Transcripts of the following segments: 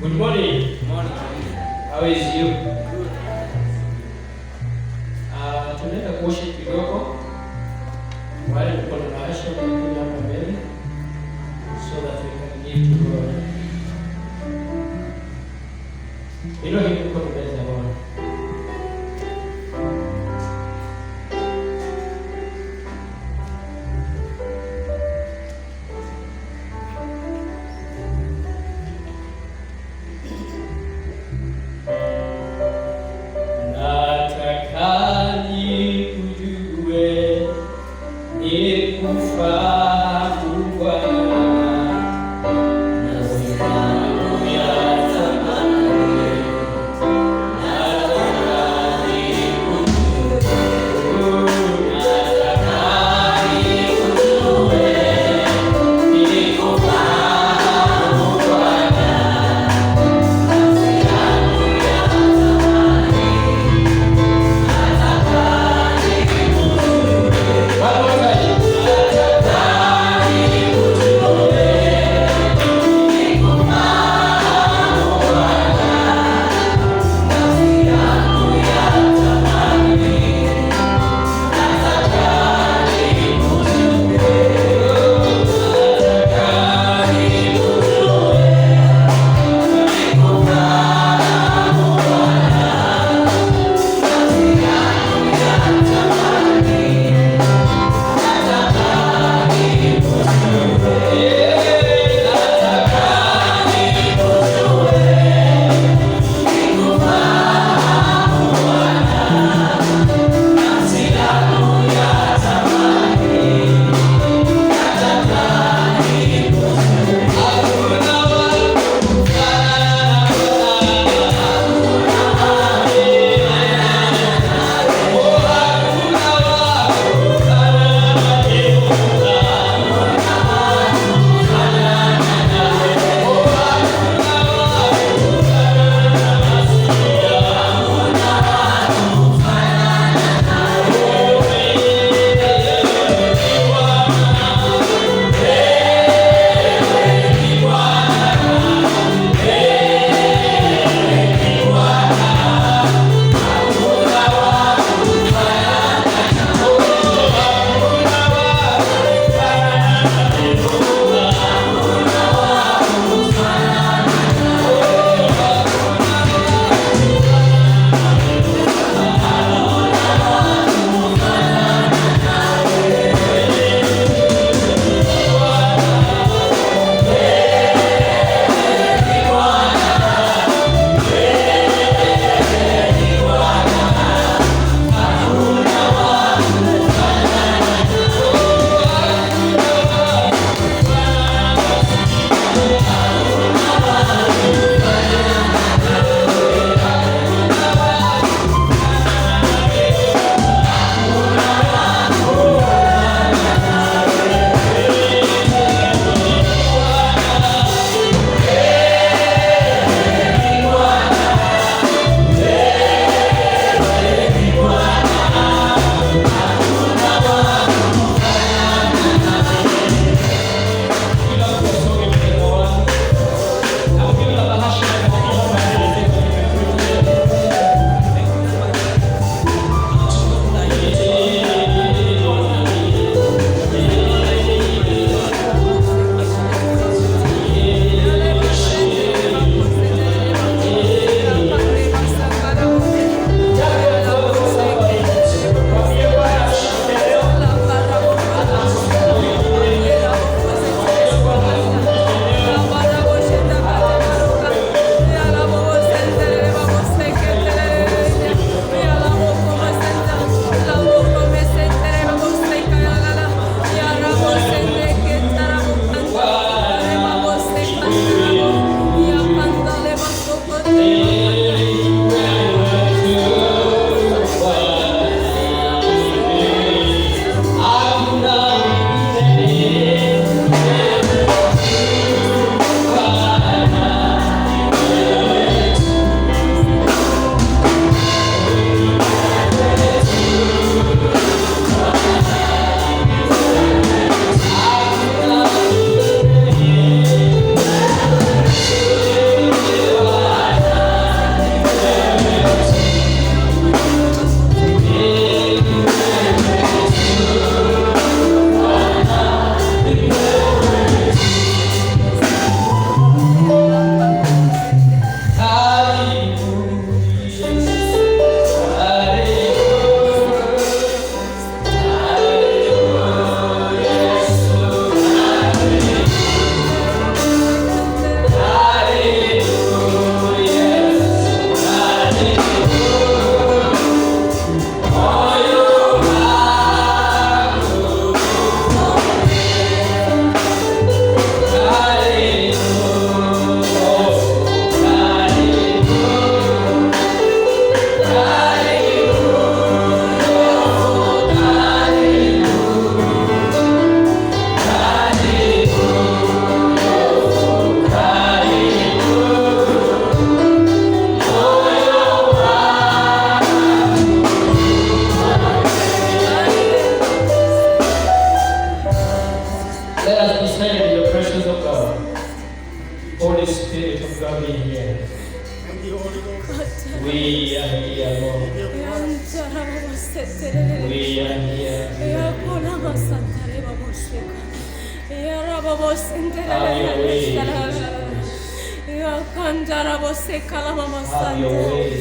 Good morning. Good morning. How is you? Good. Tunaenda worship kidogo. Wale mko na bahasha mtakuja hapa mbele so that we can give to God. Hilo hili mko mbele za Bwana. Let us be silent in the presence of God. Holy Spirit of God, be here. We are here, Lord. We are here. Have your way. Have your way.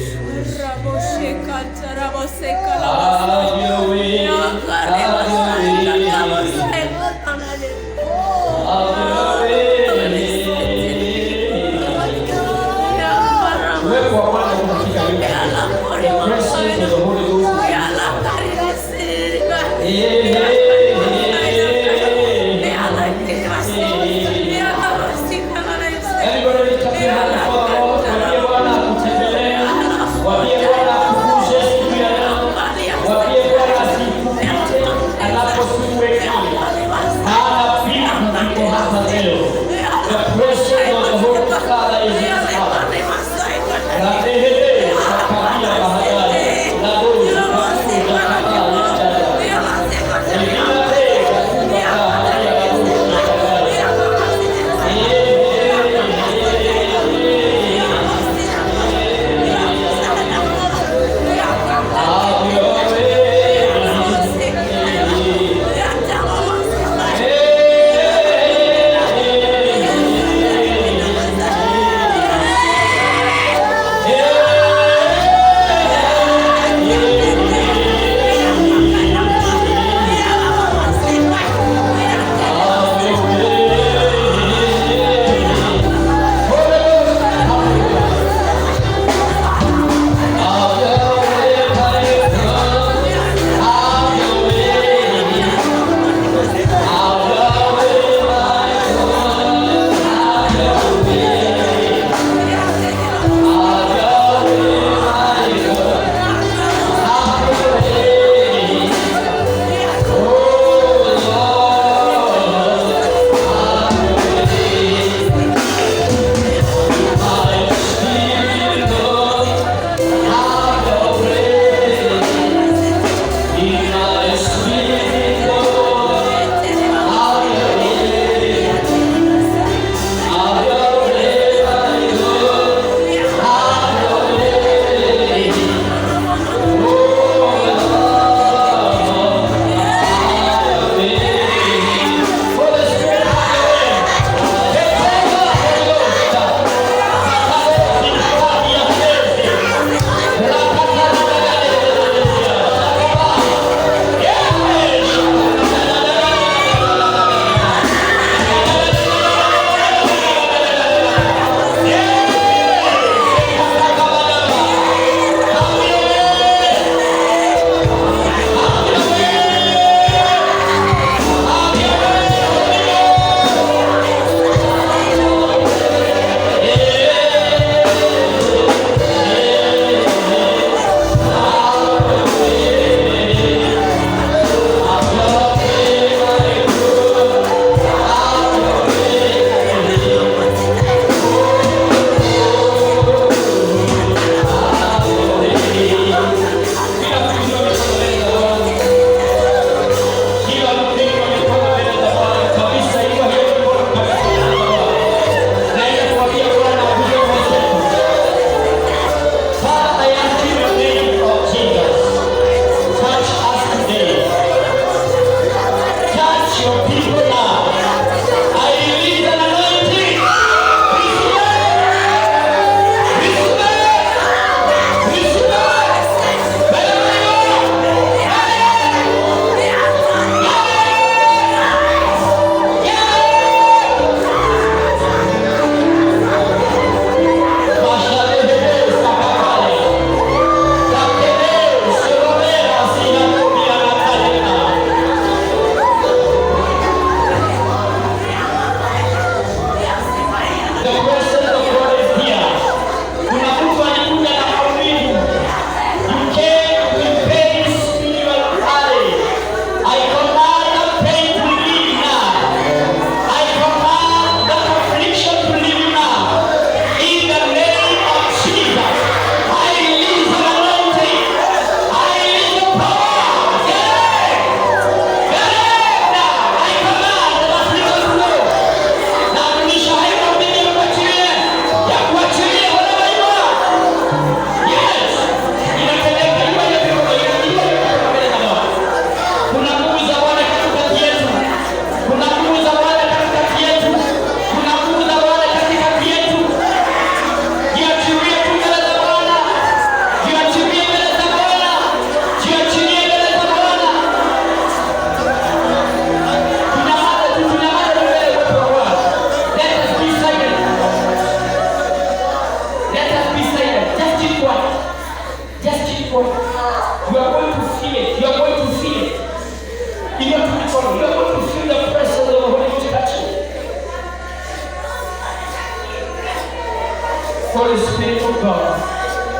Holy Spirit of God,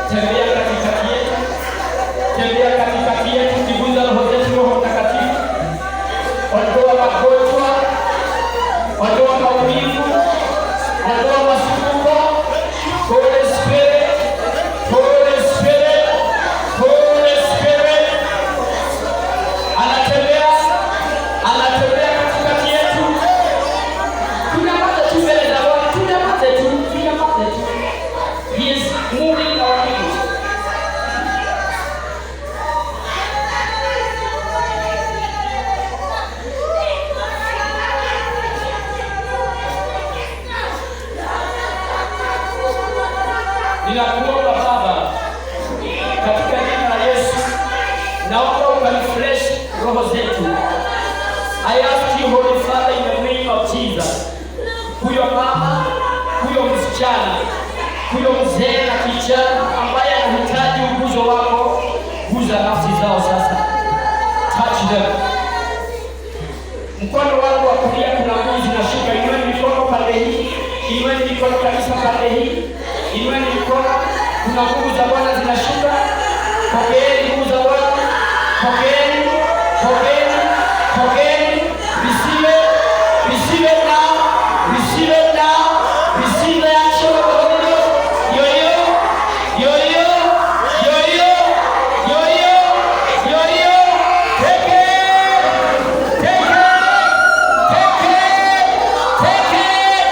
tembea katikati yetu, tembea katikati yetu, kiguza roho zetu, Roho Mtakatifu. Ondoa magonjwa, ondoa maumivu, ondoa masumbuko. Holy Spirit, Holy Spirit, Holy Spirit. Anatembea katikati yetu. Tunyamaze tu mbele za Bwana, tunyamaze tu. He is moving our feet. Ninakuomba Baba, katika jina la Yesu, naomba ukarefresh roho zetu. I ask you, Holy Father, in the name of Jesus. Huyo mama, huyo msichana, huyo mzee na kijana ambaye anahitaji uguzo wako, guza nafsi zao sasa. Touch them. Mkono wangu wa kulia kuna nguvu zinashuka. Inueni mikono pande hii, inueni mikono kabisa pande hii, inueni mikono. Kuna nguvu za Bwana zinashuka. Pokeeni nguvu za Bwana, pokeeni, pokeeni, pokeeni. Receive it now, receive it now, receive the action of the Holy Ghost. Yo-yo, yo-yo, yo-yo, yo-yo, yo-yo. Take it, take it, take it, take it.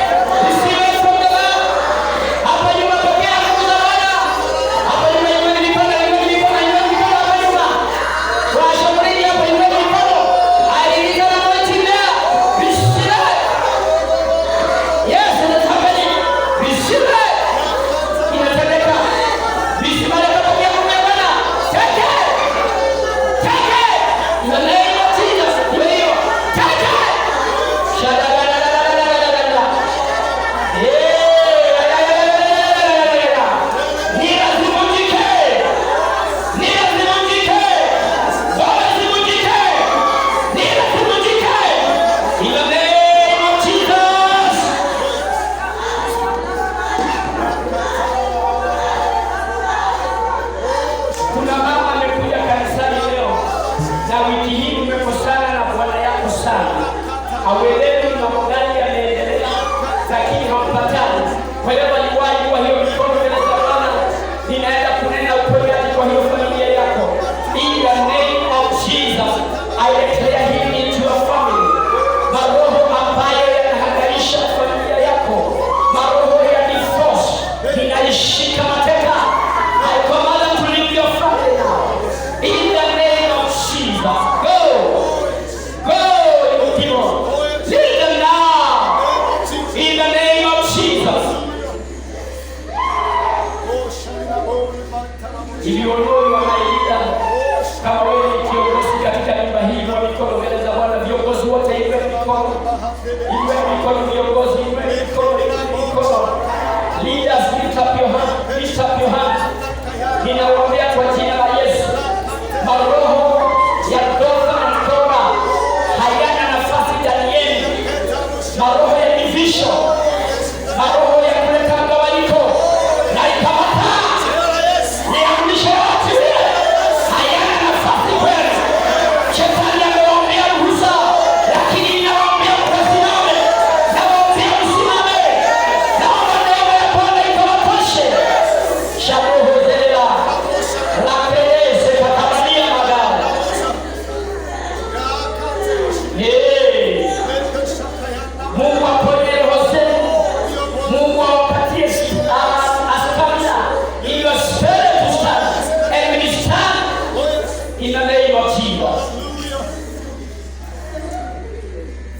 Receive it from the Lord. Hapa nyuma pokea nguvu za Bwana. Hapa nyuma inueni mikono, inueni mikono, inueni mikono hapa nyuma. Washauri hapa inueni mikono. I release an anointing there. Receive it. Yes, it is happening. Receive it. Inatendeka. Receive it. Pokea nguvu ya Bwana. Take it. Take it. In the name of Jesus. Yo-yo. Take it. Shadadadadadadadadadada. Nira zivunjike. Nira zivunjike. Zote zivunjike. Nira zivunjike. In the name of Jesus. Kuna mama amekuja kanisani leo na wiki hii umekosana na bwana yako sana. Hauelewi mambo gani yanaendelea, lakini hampatani. Kwa hiyo aliwahi kwa hiyo mikono mbele za Bwana. Ninaenda kunena uponyaji kwa hiyo familia yako. In the name of Jesus, I declare healing into your family. Maroho ambayo yanahangaisha familia yako, maroho ya divorce, ninaishika mateka. I command them to leave your family now. In the name of Jesus. Go, you demon. Leave them now. In the name of Jesus. Ili uondoe wanaida kama wewe ni kiongozi katika nyumba hii, kwa mikono mbele za Bwana. Viongozi wote iwe mikono, viongozi iwe mikono. Leaders, lift up your hand, lift up your hand. Ninawaombea kwa jina la Yesu. Maroho ya Dotha na Kora hayana nafasi ndani yenu. Maroho ya division, maroho ya kuleta mgawanyiko, na ikamata niamrishe watu hayana nafasi kwenu. Shetani amewaombea ruhusa, lakini ninawaombea mkasimame, nawaombea msimame. Naomba neema ya Bwana ikawatoshe. Sharoho zela la peleze katabania magari. Mungu aponye roho zenu. Mungu awapatie stamina in your spirit to stand. And when you stand, in the name of Jesus.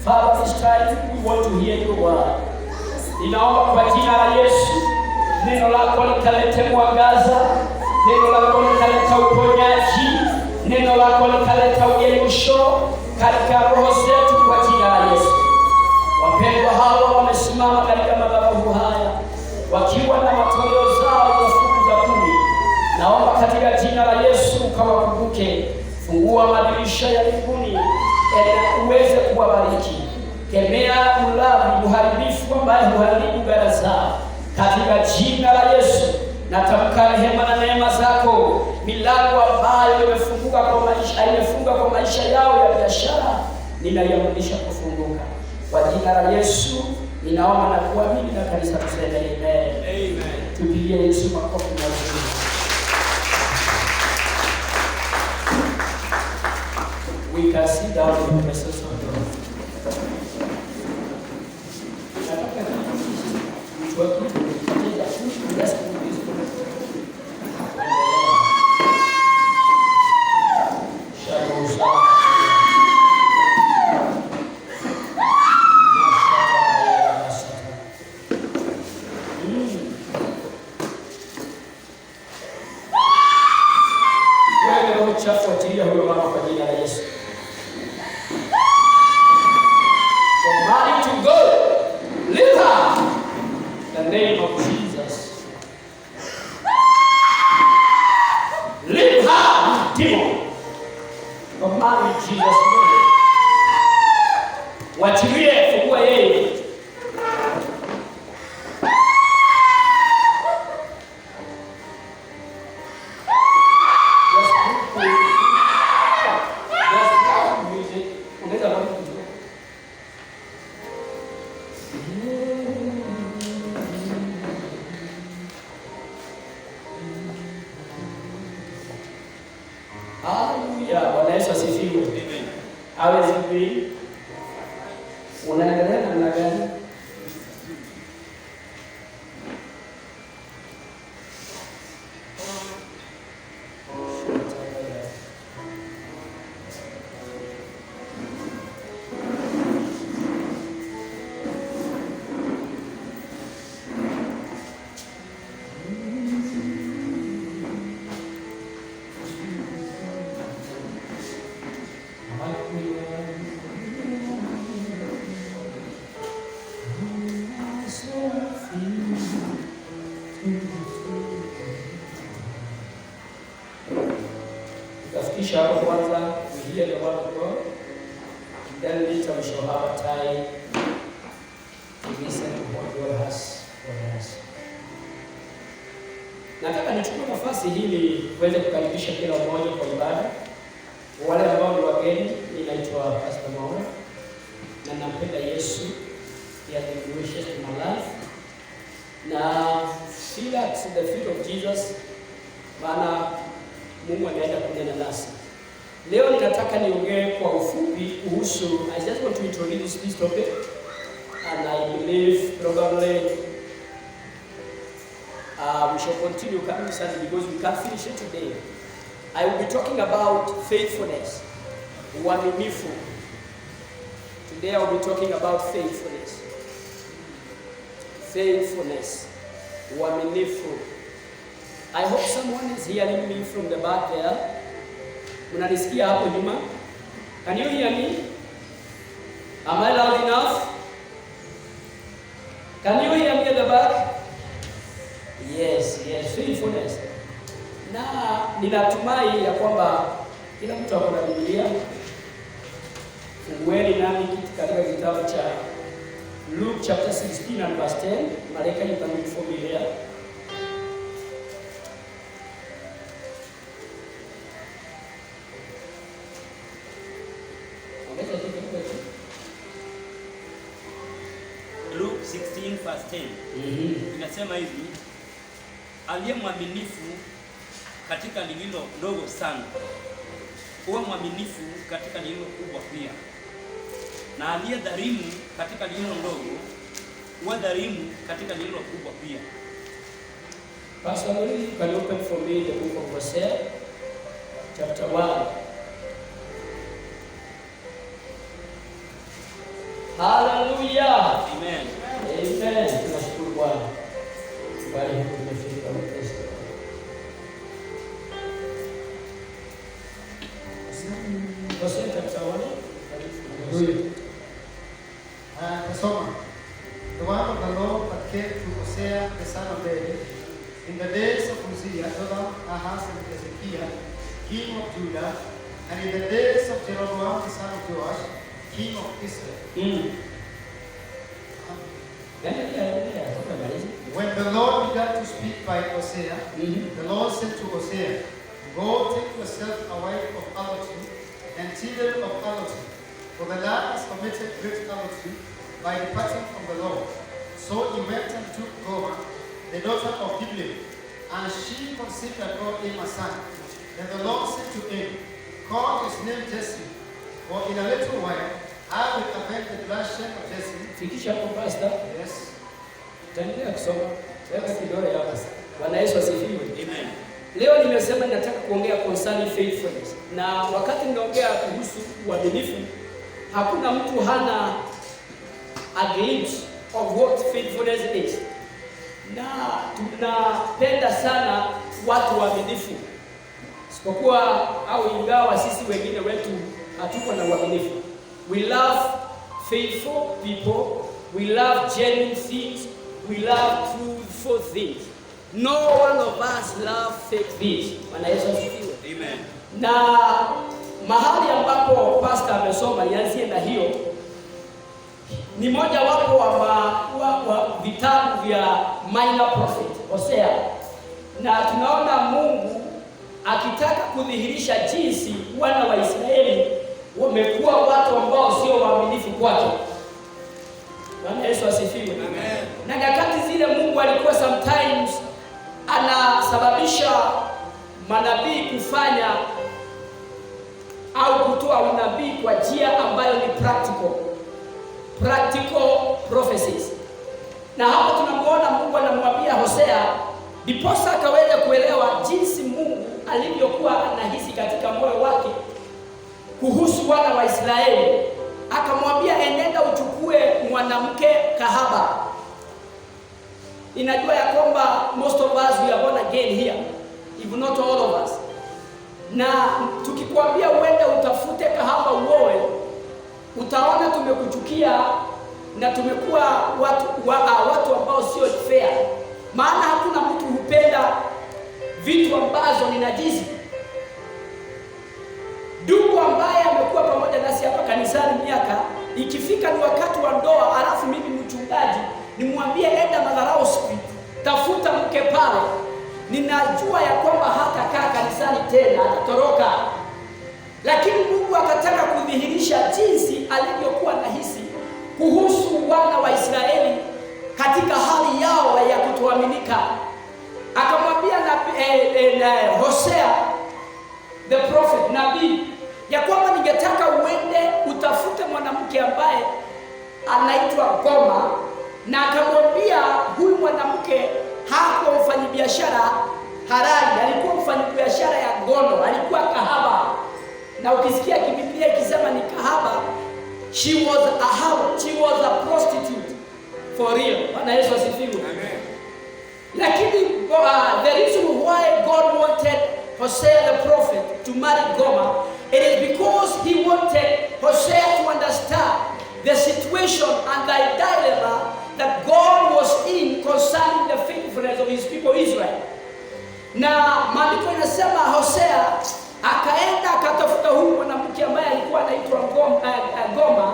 Father, this time we want to hear your word. Ninaomba kwa jina la Yesu, neno lako likalete mwangaza, neno lako likaleta uponyaji, neno lako likaleta uyemusho katika roho zetu kwa jina la Yesu. Wapendwa hawa wamesimama katika madhabahu haya wakiwa na matoleo zao za fungu za 10. Naomba katika jina la Yesu ukawakumbuke. Fungua madirisha ya mbinguni ili uweze kuwabariki. Kemea ulavi, uharibifu ambaye huharibu gara zao. katika jina la Yesu. Natamka rehema na neema zako, milango ambayo imefunguka kwa maisha yao ya biashara, ninaiamrisha kufunguka kwa jina la Yesu. Ninaomba na kuamini na kanisa tuseme amen. Amen. Tupigie Yesu makofi mazuri. We can sit down in the presence of God. Chafuatilia huyo mama kwa jina la Yesu. Command to go. Leave her. In the name of Jesus. Leave her, demon. Command in Jesus' name. Wachilie, fungua yeye. Haleluya, Bwana Yesu asifiwe. Amen. Hawezi kuii. Unaendelea namna gani? Tafikisha hapo kwanza, we hear the word of God, then later we shall have a time to listen to what God has for us. Nataka nichukue nafasi hili kuweza kukaribisha kila mmoja kwa ibada. Wale ambao ni wageni, ninaitwa Pastor Maura na nampenda Yesu, he has been gracious in my life. Na feel at the feet of Jesus, maana Mungu anaenda kunena nasi. Leo ninataka niongee kwa ufupi kuhusu, I just want to introduce this topic, and I believe probably we shall continue coming Sunday because we can't finish it today. I will be talking about faithfulness, uaminifu. Today I will be talking about faithfulness. Faithfulness, uaminifu. I hope someone is hearing me from the back there. Unanisikia hapo nyuma? Can you hear me? Am I loud enough? Can you hear me at the back? Yes, faithfulness. Na ninatumai ya kwamba kila mtu ako na Biblia. Fungueni nami katika kitabu cha Luke chapter 16 and verse 10. Malaika, you can read for me here. Luke 16 verse 10. Inasema hivi, aliye mwaminifu katika lililo dogo sana, huwa mwaminifu katika lililo kubwa pia. Na aliye dhalimu katika lililo ndogo, huwa dhalimu katika lililo kubwa pia. Pastor Mary, you can open for me the book of Hosea, chapter 1. Hallelujah. Amen. Amen. Tunashukuru Bwana. Bali tumefika Kristo. Hosea chapter 1. Hallelujah. The word of the Lord that came to Hosea the son of David in the days of Uzziah, Jotham, Ahaz, and Hezekiah, king of Judah, and in the days of Jeroboam the son of Joash, king of Israel. When the Lord began to speak by Hosea, the Lord said to Hosea, "Go take yourself a wife of adultery and children of adultery, for the land has committed great adultery by departing from the Lord." So he went and took Gomer, the daughter of Diblaim, and she conceived and bore him a son. Then the Lord said to him, "Call his name Jesse, for in a little while I will avenge the bloodshed of Jesse." Fikisha hapo pastor. Yes. Taendelea kusoma. Weka kidole hapa. Bwana Yesu asifiwe. Amen. Leo nimesema nataka kuongea concerning faithfulness. Na wakati ninaongea kuhusu uaminifu, hakuna mtu hana a glimpse of what faithfulness is. Na tunapenda sana watu waaminifu. Sipokuwa au ingawa sisi wengine wetu hatuko na uaminifu. We love faithful people. We love genuine things. We love truthful things. No one of us love fake things. Bwana Yesu asifiwe. Amen. Na mahali ambapo pastor amesoma nianzie na hiyo ni moja wapo wa vitabu vya minor prophet Hosea, na tunaona Mungu akitaka kudhihirisha jinsi wana wa Israeli wamekuwa watu ambao sio waaminifu kwake. Bwana Yesu asifiwe. Amen. Na nyakati zile Mungu alikuwa sometimes anasababisha manabii kufanya au kutoa unabii kwa njia ambayo ni practical prophecies. Na hapo tunamuona Mungu anamwambia Hosea ndiposa akaweza kuelewa jinsi Mungu alivyokuwa anahisi katika moyo wake kuhusu wana wa Israeli. Akamwambia enenda uchukue mwanamke kahaba. Inajua ya kwamba most of us we are born again here, if not all of us. Na tukikwambia uende utafute kahaba uoe, utaona tumekuchukia na tumekuwa watu ambao sio fair. Maana hakuna mtu hupenda vitu ambazo ni najisi. Ndugu ambaye amekuwa pamoja nasi hapa kanisani miaka, ikifika ni wakati wa ndoa, alafu mimi mchungaji nimwambie enda Madharau Street, tafuta mke pale, ninajua ya kwamba hatakaa kanisani tena, atatoroka. Lakini Mungu akataka kudhihirisha jinsi alivyokuwa nahisi kuhusu wana wa Israeli katika hali yao ya kutoaminika. Akamwambia Hosea the prophet, nabii, ya kwamba ningetaka uende utafute mwanamke ambaye anaitwa Gomer, na akamwambia huyu mwanamke hakuwa mfanyabiashara halali, alikuwa mfanyabiashara ya ngono, alikuwa kahaba. Na ukisikia Biblia ikisema ni kahaba, she was a prostitute for real. Bwana Yesu asifiwe. Amen. Lakini the reason why God wanted Hosea the prophet to marry Gomer, it is because he wanted Hosea to understand the situation and the dilemma that God was in concerning the faithfulness of his people Israel. Na maandiko inasema Hosea akaenda akatafuta huyu mwanamke ambaye alikuwa anaitwa Gomer,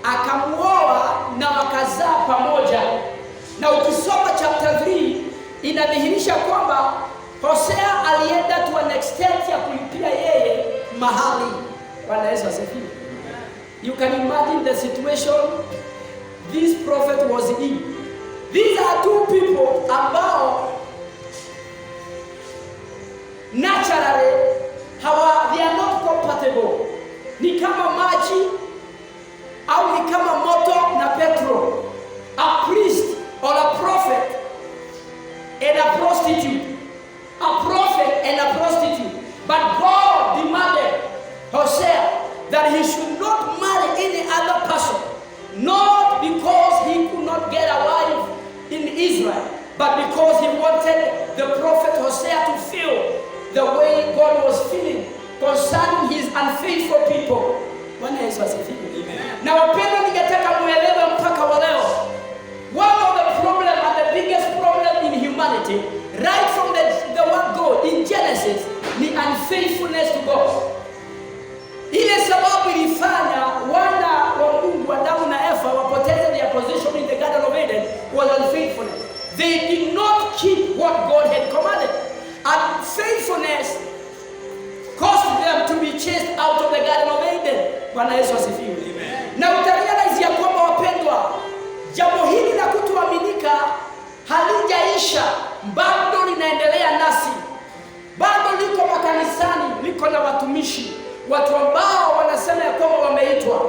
akamuoa na wakazaa pamoja. Na ukisoma chapter 3 inadhihirisha kwamba Hosea alienda to an extent ya kulipia yeye mahali. Bwana Yesu asifiwe. You can imagine the situation this prophet was in. These are two people ambao naturally they are not compatible. Ni kama maji au ni kama moto na petrol. A priest or a prophet and a prostitute. A prophet and a prostitute. But God demanded Hosea that he should not marry any other person, not because he could not get a wife in Israel, but because he wanted the prophet Hosea to feel the way God was feeling concerning his unfaithful people. Bwana Yesu asifiwe. Na wapendwa, ningetaka muelewe mpaka wa leo, one of the problem and the biggest problem in humanity, right from the word God in Genesis, ni unfaithfulness to God. Ile sababu ilifanya wana wa Mungu, Adamu na Eva, wapoteze their position in the Garden of Eden was unfaithfulness. They they did not keep what God had commanded. Unfaithfulness caused them to be chased out of the Garden of Eden. Bwana Yesu asifiwe. Na utarealize ya kwamba wapendwa, jambo hili la kutoaminika halijaisha, bado linaendelea nasi. Bado liko makanisani, liko na watumishi, watu ambao wanasema ya kwamba wameitwa.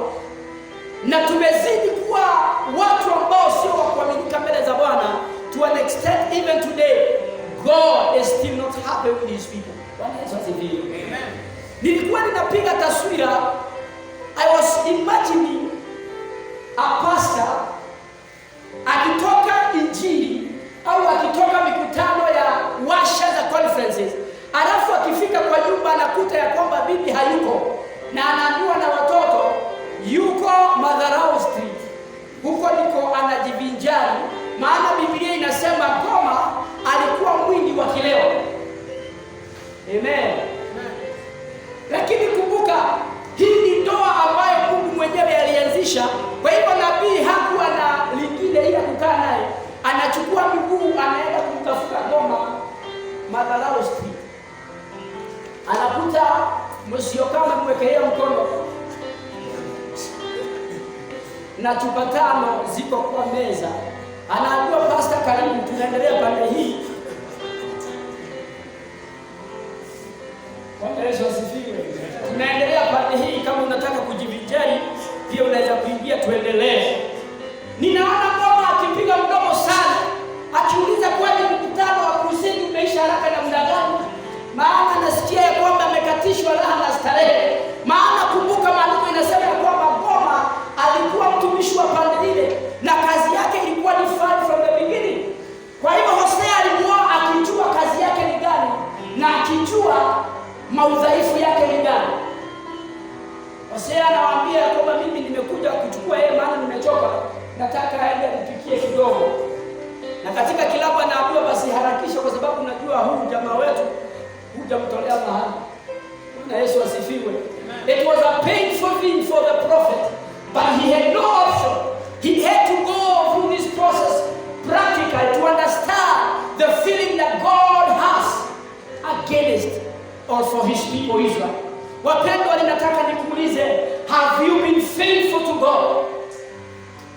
Na tumezidi kuwa watu ambao sio wa kuaminika mbele za Bwana. To an extent even today, God is still not happy with his people. Bwana Yesu asifiwe. Amen. Nilikuwa ninapiga taswira, I was imagining a pastor akitoka injili au akitoka mikutano ya washa za conferences, alafu akifika kwa nyumba anakuta ya kwamba bibi hayuko na anaambiwa na watoto yuko Madharau Street, huko ndiko anajivinjari, maana Biblia inasema Goma alikuwa mwingi wa kileo. Amen. Lakini kumbuka, hii ni ndoa ambayo Mungu mwenyewe alianzisha. Kwa hivyo nabii hakuwa na lingine ila kukaa naye, anachukua miguu anaenda kumtafuta Goma Madharau Street, anakuta msio kama mwekea mkono na chupa 5 ziko kwa meza. Anaambiwa pastor, karibu tunaendelea pande hii. Bwana Yesu asifiwe. Tunaendelea pande hii, kama unataka kujivinjari pia unaweza kuingia, tuendelee. Ninaona mama akipiga mdomo sana, akiuliza kwani mkutano wa crusade umeisha haraka na muda gani? Maana anasikia ya kwamba amekatishwa raha na starehe. Maana kumbuka, maandiko inasema ya kwamba Goma alikuwa mtumishi wa pande ile na kazi yake ilikuwa ni from the beginning. Kwa hivyo Hosea alikuwa akijua kazi yake ni gani na akijua maudhaifu yake ni gani. Hosea anawaambia kwamba mimi nimekuja kuchukua yeye, maana nimechoka, nataka aende nipikie kidogo. Na katika kilabu anaambiwa basi harakisha, kwa sababu unajua huyu jamaa wetu hujamtolea mahali. Bwana Yesu asifiwe. It was a painful thing for the prophet, but he had no option. He had to go through this process practically to understand the feeling that God has against or for his people Israel. Wapendwa, ninataka nikuulize, have you been faithful to God?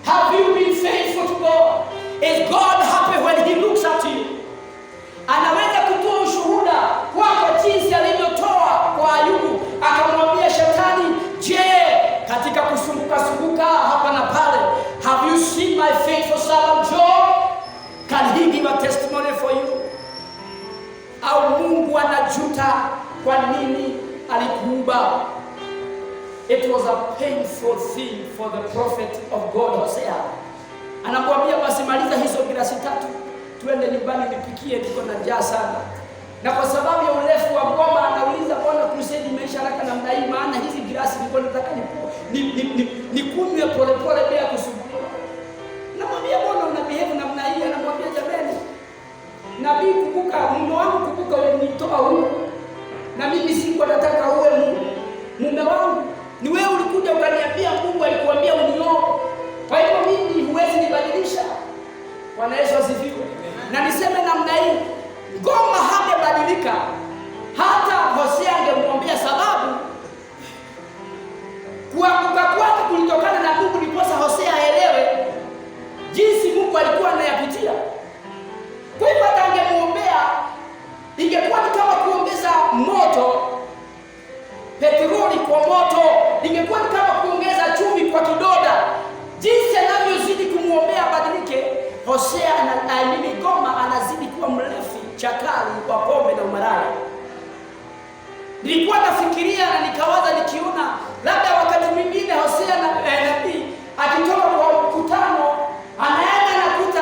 Have you been faithful to God? Is God happy when he looks at you? Anaweza kutoa ushuhuda kwako jinsi alivyotoa kwa Ayubu, akamwambia Shetani, je, katika kusumbuka hapa na pale, have you seen my faithful servant Job? Can he give a testimony for you? Au Mungu anajuta kwa nini alikuumba? It was a painful thing for the prophet of God Hosea. Anamwambia basi maliza hizo gilasi 3, tuende nyumbani nipikie, niko na njaa sana. Na kwa sababu ya urefu wa Goma anauliza, Bwana crusade imeisha haraka namna hii, maana hizi gilasi nilikuwa nataka nikunywe polepole bila kusumbuliwa. Namwambia, Bwana una behave namna hii? Anamwambia, jamani nabii, kumbuka mume wangu, kumbuka ulinitoa huko na mimi sikuwa nataka uwe mume wangu. Ni wewe ulikuja ukaniambia Mungu alikuambia unioe. Kwa hivyo mimi huwezi nibadilisha. Bwana Yesu asifiwe. Na niseme namna hii, Goma hangebadilika hata Hosea angemwambia, sababu kuanguka kwake kulitokana na Mungu, ndiposa Hosea aelewe jinsi Mungu alikuwa anayapitia. Kwa hivyo hata angemwombea, ingekuwa ni kama kuongeza moto, petroli kwa moto, ingekuwa ni kama kuongeza chumvi kwa kidoda. Jinsi anavyozidi kumwombea badilike, Hosea Goma anazidi kuwa mlevi chakali kwa pombe na umaraya. Nilikuwa nafikiria na nikawaza, nikiona labda wakati mwingine Hosea na nabii akitoka kwa mkutano anaenda nakuta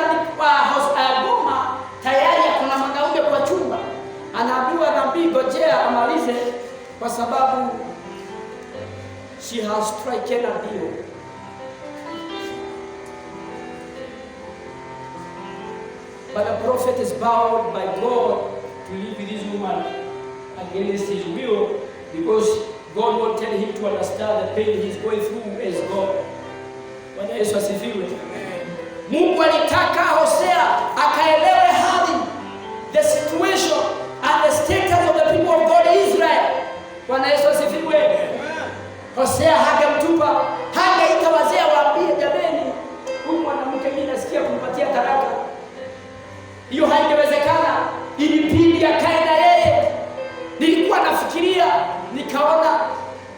Goma tayari kuna magaude kwa chumba, anaambiwa nabii ngojea amalize, kwa sababu she has stricken a deal. But the prophet is bound by God to live with this woman against his will, because God wanted him to understand the pain he's going through as God. Bwana Yesu asifiwe. Mungu alitaka Hosea akaelewa position and the status of the people of God Israel. Bwana Yesu asifiwe. Hosea hagemtupa, hangeita wazee waambie, jameni, huyu mwanamke mimi nasikia kumpatia talaka. Hiyo haingewezekana, ilibidi akae na yeye. Nilikuwa nafikiria, nikaona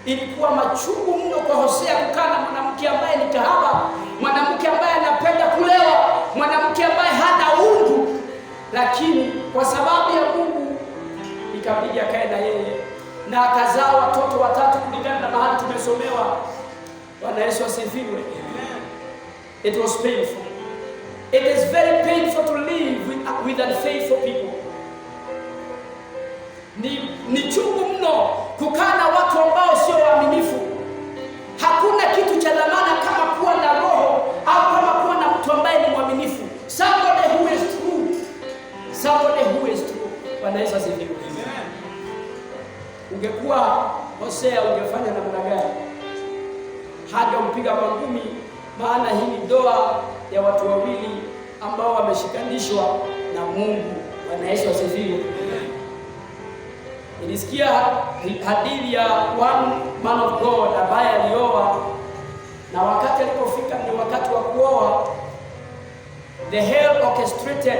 ilikuwa machungu mno kwa Hosea kukaa na mwanamke ambaye ni kahaba, mwanamke ambaye anapenda kulewa, mwanamke ambaye hana uungu, lakini kwa sababu ya Mungu ikabidi akae na yeye, na akazaa watoto watatu kulingana na mahali tumesomewa. Bwana Yesu asifiwe. It was painful. It is very painful to live with unfaithful people. Ni chungu mno kukaa na watu ambao sio waaminifu. Hakuna kitu cha dhamana kama kuwa na roho au kama kuwa na mtu ambaye ni mwaminifu. Somebody who is true. Somebody who is true. Bwana Yesu asifiwe. Ungekuwa Hosea ungefanya namna gani? Hagempiga mangumi, maana hii ni ndoa ya watu wawili ambao wameshikanishwa na Mungu. Bwana Yesu asifiwe. Nilisikia hadithi ya one man of God ambaye alioa, na wakati alipofika ni wakati wa kuoa, the hell orchestrated,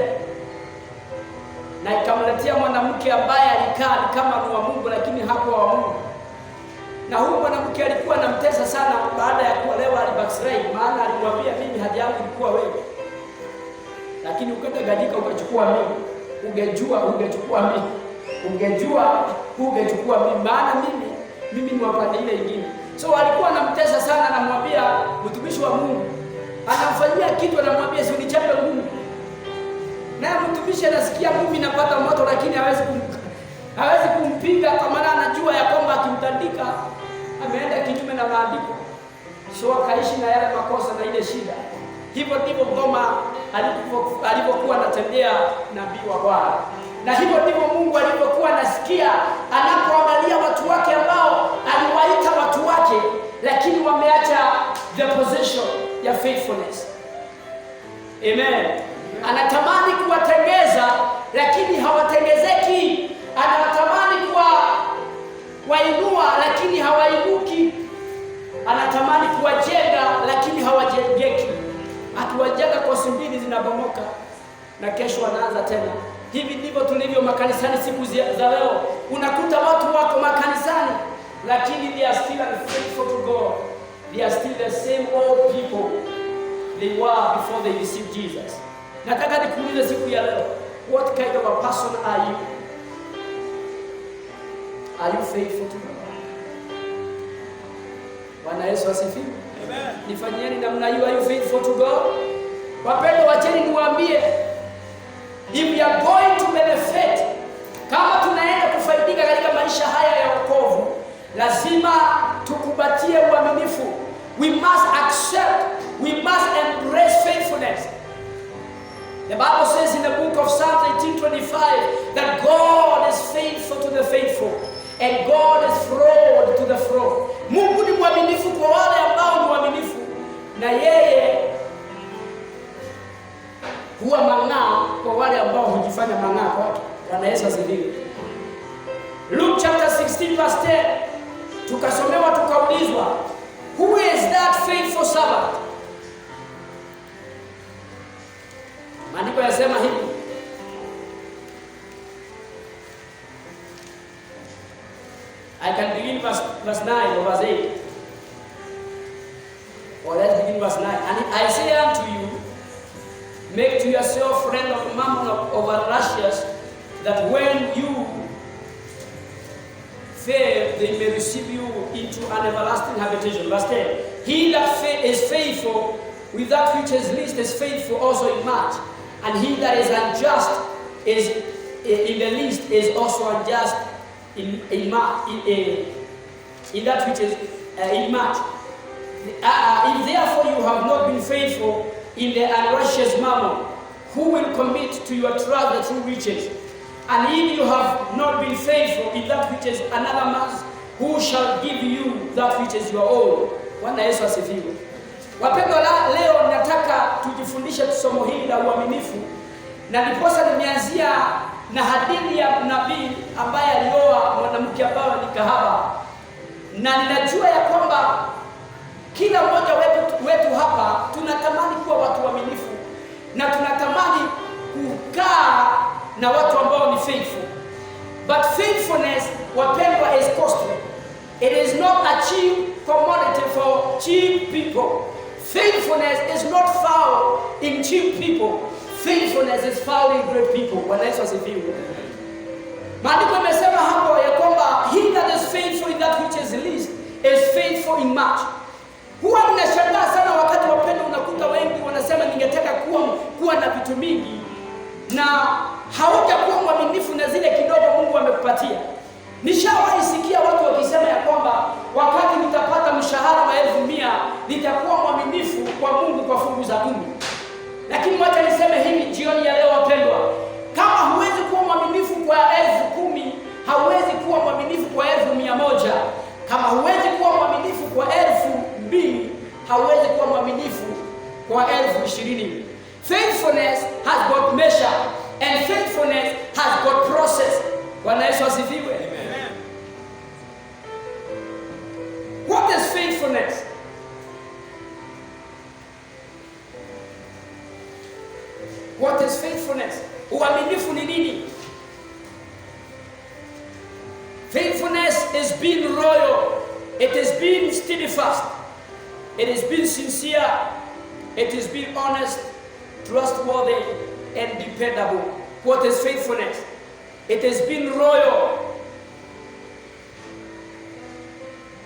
na ikamletea mwanamke ambaye alikaa kama ni wa Mungu lakini hakuwa wa Mungu. Na huyu mwanamke alikuwa anamtesa sana. Baada ya kuolewa alibackslide, maana alimwambia, mimi haja yangu ilikuwa wewe, lakini ukatagajika ukachukua mimi. Ungejua ungechukua mimi, ungechukua mimi, maana mimi ni wapande ile nyingine. So alikuwa anamtesa sana, anamwambia mtumishi wa Mungu, anamfanyia kitu, anamwambia si unichape Mungu. Na mtumishi anasikia mimi napata moto, lakini hawezi kumpiga kwa maana anajua ya kwamba akimtandika ameenda kinyume na maandiko. So akaishi na yale makosa na ile shida. Hivyo ndivyo Goma alipokuwa anatendea nabii wa Bwana. Na hivyo ndivyo Mungu alipokuwa anasikia anapoangalia watu wake ambao aliwaita watu wake, lakini wameacha the position ya faithfulness. Amen. Anatamani kuwatengeza lakini hawatengezeki. Anatamani wainua lakini hawainuki. Anatamani kuwajenga lakini hawajengeki. Akiwajenga kwa simbili zinabomoka na kesho anaanza tena. Hivi ndivyo tulivyo makanisani siku za leo. Unakuta watu wako makanisani lakini they are still unfaithful to God. They are still the same old people they were before they received Jesus. Nataka nikuulize siku ya leo, what kind of a person are you? Are you faithful to God? Bwana Yesu asifiwe. Amen. Nifanyieni namna hiyo. Are you faithful to God? Wapendwa, wacheni niwaambie, if we are going to benefit, kama tunaenda kufaidika katika maisha haya ya wokovu, lazima tukubatie uaminifu. We must accept, we must embrace faithfulness. The Bible says in the book of Psalms 18:25 that God is faithful to the faithful and God is fraud to the fraud. Mungu ni mwaminifu kwa wale ambao ni waaminifu, na yeye huwa mang'aa kwa wale ambao hujifanya mang'aa kwake. Bwana Yesu asifiwe. Luke chapter 16 verse 10, tukasomewa tukaulizwa, who is that faithful servant? Maandiko yasema hivi, I can begin verse 9 or verse 8. Or let's begin verse 9. And I say unto you, make to yourself friend of Mammon of unrighteous, that when you fail, they may receive you into an everlasting habitation. Verse 10. He that is faithful with that which is least is faithful also in much. And he that is unjust is in the least is also unjust in that which is in much. If therefore you have not been faithful in the unrighteous mammon, who will commit to your trust the true riches? And if you have not been faithful in that which is another man's, who shall give you that which is your own? Bwana Yesu asifiwe. Wapendwa, leo nataka tujifundishe somo hili la uaminifu, na ndiposa nimeanzia na hadithi ya nabii ambaye alioa mwanamke ambaye ni kahaba, na ninajua ya kwamba kila mmoja wetu hapa tunatamani kuwa watu waaminifu na tunatamani kukaa na watu ambao ni faithful. But faithfulness, wapendwa, is costly. It is not a cheap commodity for cheap people. Faithfulness is not found in cheap people. Faithfulness is found in great people. Bwana Yesu asifiwe. Maandiko yamesema hapo ya kwamba he that is faithful in that which is least is faithful in much. Huwa ninashangaa sana wakati wapendwa unakuta wengi wanasema ningetaka kuwa na vitu mingi na haujakuwa mwaminifu na zile kidogo Mungu amekupatia. Nishawahi sikia watu wakisema ya kwamba wakati nitapata mshahara wa 1,000 nitakuwa mwaminifu kwa Mungu kwa fungu za 10. Lakini wacha niseme hivi jioni ya leo wapendwa, kama huwezi kuwa mwaminifu kwa 10,000, hauwezi kuwa mwaminifu kwa 1,100. Kama huwezi kuwa mwaminifu kwa 2,000, hauwezi kuwa mwaminifu kwa 20,000. Faithfulness has got measure and faithfulness has got process. Bwana Yesu asifiwe. Amen. What is faithfulness? What is faithfulness? Uaminifu ni nini? Faithfulness is being loyal. It is being steadfast. It is being sincere. It is being honest, trustworthy, and dependable. What is faithfulness? It is being loyal.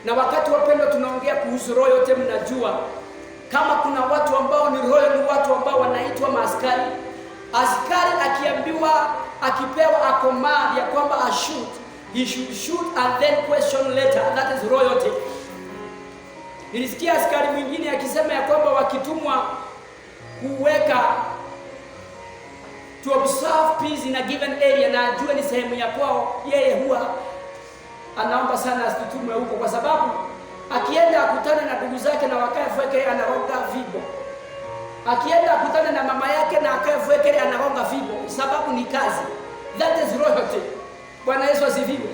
Na wakati wapendwa tunaongea kuhusu loyalty, mnajua kama kuna watu ambao ni loyal, ni watu ambao wanaitwa maaskari. Askari akipewa a command ya kwamba he should shoot and then question later. That is loyalty. Nilisikia askari mwingine akisema ya kwamba wakitumwa kuweka to observe peace in a given area na ajue ni sehemu ya kwao, yeye huwa anaomba sana asitumwe huko, kwa sababu akienda akutane na ndugu zake na wakae fweke anaronga vibo. Akienda akutane na mama yake na akae fweke anaronga vibo, sababu ni kazi. That is loyalty. Bwana Yesu asifiwe.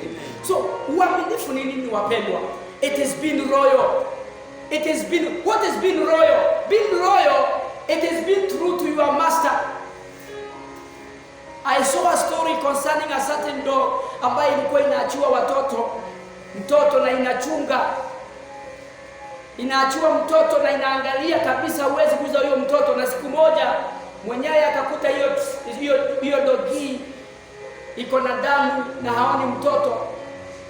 So uaminifu ni nini wapendwa? It is being loyal. It is being, what is being loyal? Being loyal, it is being true to your master. I saw a story concerning a certain dog ambaye ilikuwa inaachiwa mtoto na inaachiwa mtoto na inaangalia kabisa huwezi kuuza huyo mtoto, na siku moja mwenyewe akakuta hiyo dogi iko na damu na haoni mtoto,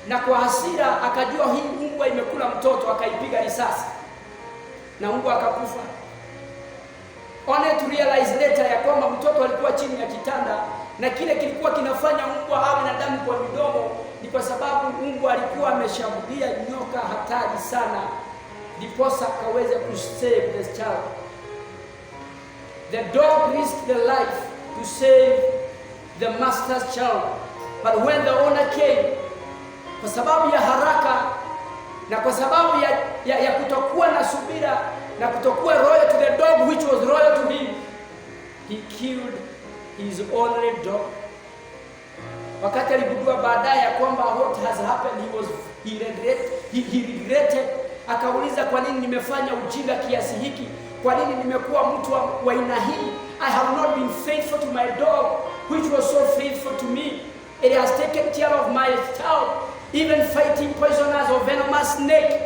na kwa hasira akajua hii mbwa imekula mtoto, akaipiga risasi na mbwa akakufa. Only to realize later ya kwamba mtoto alikuwa chini ya kitanda, na kile kilikuwa kinafanya mbwa awe na damu kwa midomo ni kwa sababu mbwa alikuwa ameshambulia nyoka hatari sana, ndiposa akaweza kusave this child. The dog risked the life to save the master's child, but when the owner came, kwa sababu ya haraka na kwa sababu ya kutokuwa na subira na kutokuwa loyal to the dog which was loyal to him, he killed his only dog. Wakati aligundua baadaye ya kwamba what has happened, he regretted. Akauliza, kwa nini nimefanya ujinga kiasi hiki? Kwa nini nimekuwa mtu wa aina hii? I have not been faithful to my dog which was so faithful to me. It has taken care of my child, even fighting poisonous or venomous snake.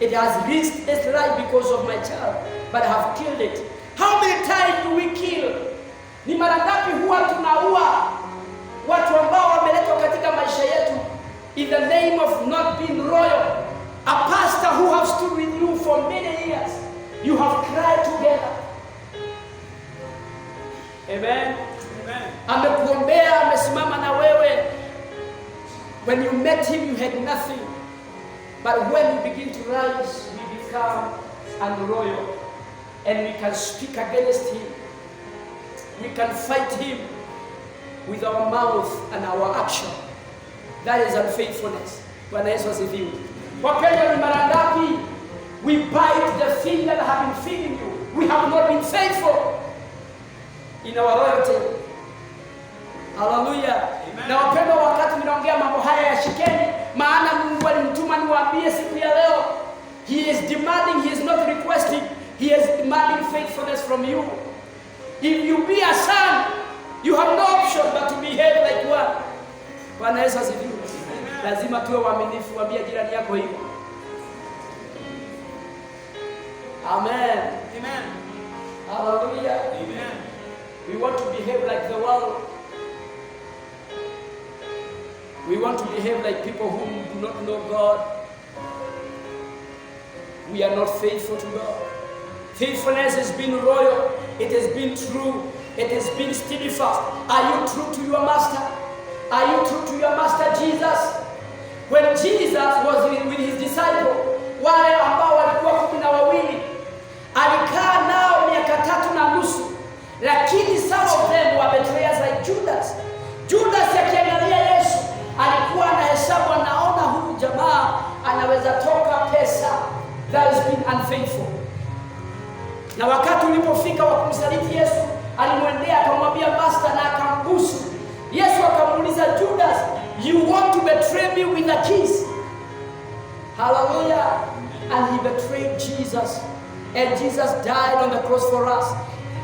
It has risked its life because of my child, but I have killed it. How many times do we kill? Ni mara ngapi huwa tunaua watu ambao wameletwa katika maisha yetu in the name of not being loyal? A pastor who has stood with you for many years, you have cried together. Amen. Amekuombea, amesimama na wewe. When you met him, you had nothing. But when we begin to rise, we become unloyal. And we can speak against him. We can fight him with our mouth and our action. That is unfaithfulness. Bwana Yesu asifiwe. Wapendwa, ni mara ngapi we bite the thing that have been feeding you? We have not been faithful in our loyalty. Haleluya. Na wapendwa, wakati ninaongea mambo haya yashikeni, maana Mungu alimtuma niwaambie siku ya leo. He is demanding, he is not requesting, he is demanding faithfulness from you. If you be a son, you have no option but to behave like one. Bwana Yesu asifiwe. Lazima tuwe waaminifu. Waambie jirani yako hivyo. Amen. Amen. Hallelujah. Amen. We want to behave like the world. We want to behave like people who do not know God. We are not faithful to God. Faithfulness has been royal. It has been true. It has been steadfast. Are you true to your master? Are you true to your master Jesus? When Jesus was with his disciples, wale ambao walikuwa 12, alikaa nao miaka 3.5, lakini some of them were betrayers like Judas. Judas akiangalia Yesu alikuwa anahesabu, anaona huyu jamaa anaweza toka pesa. That has been unfaithful. Na wakati ulipofika wa kumsaliti Yesu, alimwendea akamwambia master, na akambusu. Yesu akamuuliza Judas, you want to betray me with a kiss? Hallelujah. And he betrayed Jesus. And Jesus died on the cross for us.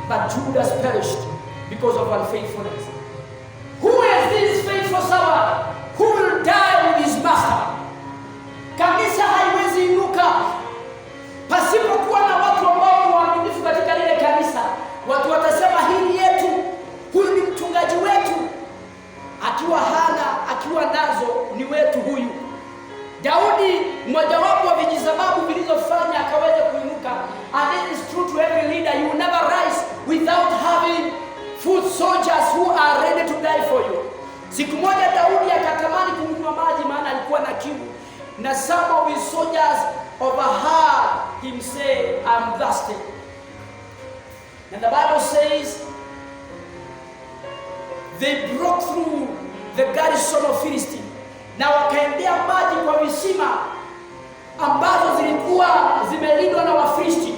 But Judas perished because of unfaithfulness. Who is this faithful servant who will die with his master? Kanisa haiwezi inuka pasipokuwa na watu ambao ni waaminifu katika lile kanisa. Watu watasema hili yetu, huyu ni mchungaji wetu. Akiwa hana, akiwa nazo ni wetu huyu. Daudi, mmojawapo wa vijisababu vilizofanya akaweza kuinuka. And it is true to every leader, you will never rise without having foot soldiers who are ready to die for you. Siku moja Daudi akatamani kunywa maji, maana alikuwa na kiu. Na some of his soldiers overheard him say, I'm thirsty. And the Bible says, they broke through the garrison of Philistine. Na wakaendea maji kwa visima ambazo zilikuwa zimelindwa na Wafilisti.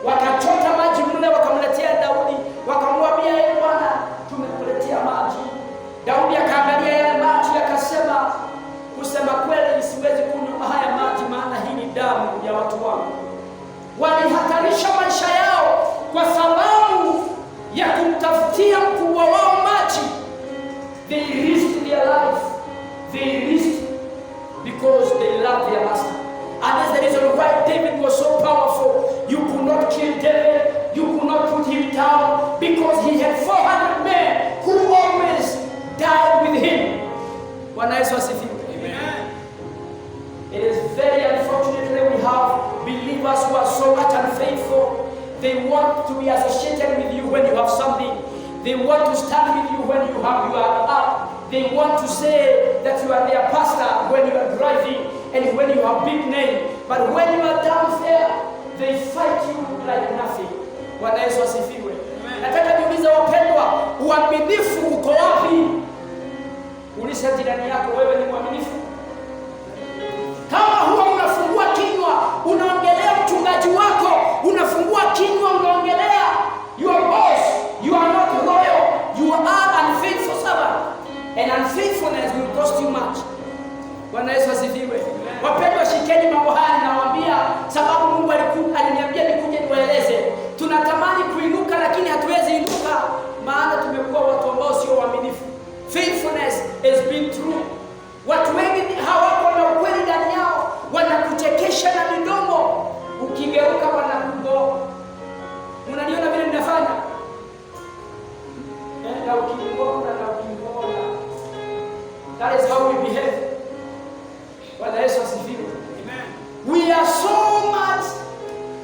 Wakachota maji mle, wakamletea Daudi, wakamwambia yeye, Bwana, tumekuletea maji. Daudi akaangalia yale maji akasema, kusema kweli siwezi kunywa haya maji, maana hii ni damu ya watu wangu. Walihatarisha maisha yao kwa sababu ya kumtafutia mkubwa wao maji. They risked their life. They risked because they loved their master. And that's the reason why David was so powerful. You could not kill David. You could not put him down because he had 400 men who always died with him. Bwana Yesu asifiwe. Amen. It is very unfortunate that we have believers who are so much unfaithful. They want to be associated with you when you have something. They want to stand with you when you are up. They want to say that you are their pastor when you are driving and when you have big name. But when you are down there, they fight you like nothing. Bwana Yesu asifiwe. Nataka niulize wapendwa, uaminifu uko wapi? Uliza jirani yako, wewe ni mwaminifu? Kama huwa unafungua kinywa unaongelea mchungaji wako, unafungua kinywa unaongelea your boss, you are not loyal, you are unfaithful servant, and unfaithfulness will cost you much. Bwana Yesu asifiwe. Wapendwa, shikeni mambo haya ninawaambia, sababu Mungu aliniambia nikuje niwaeleze. Tunatamani kuinuka lakini hatuwezi inuka, maana tumekuwa watu ambao sio waaminifu. Faithfulness has been true. Watu wengi hawako na ukweli ndani yao, wanakuchekesha na midomo, ukigeuka wanakugo. Unaniona vile ninafanya? Na ukingona. That is how we behave. Bwana Yesu asifiwe. Amen. We are so much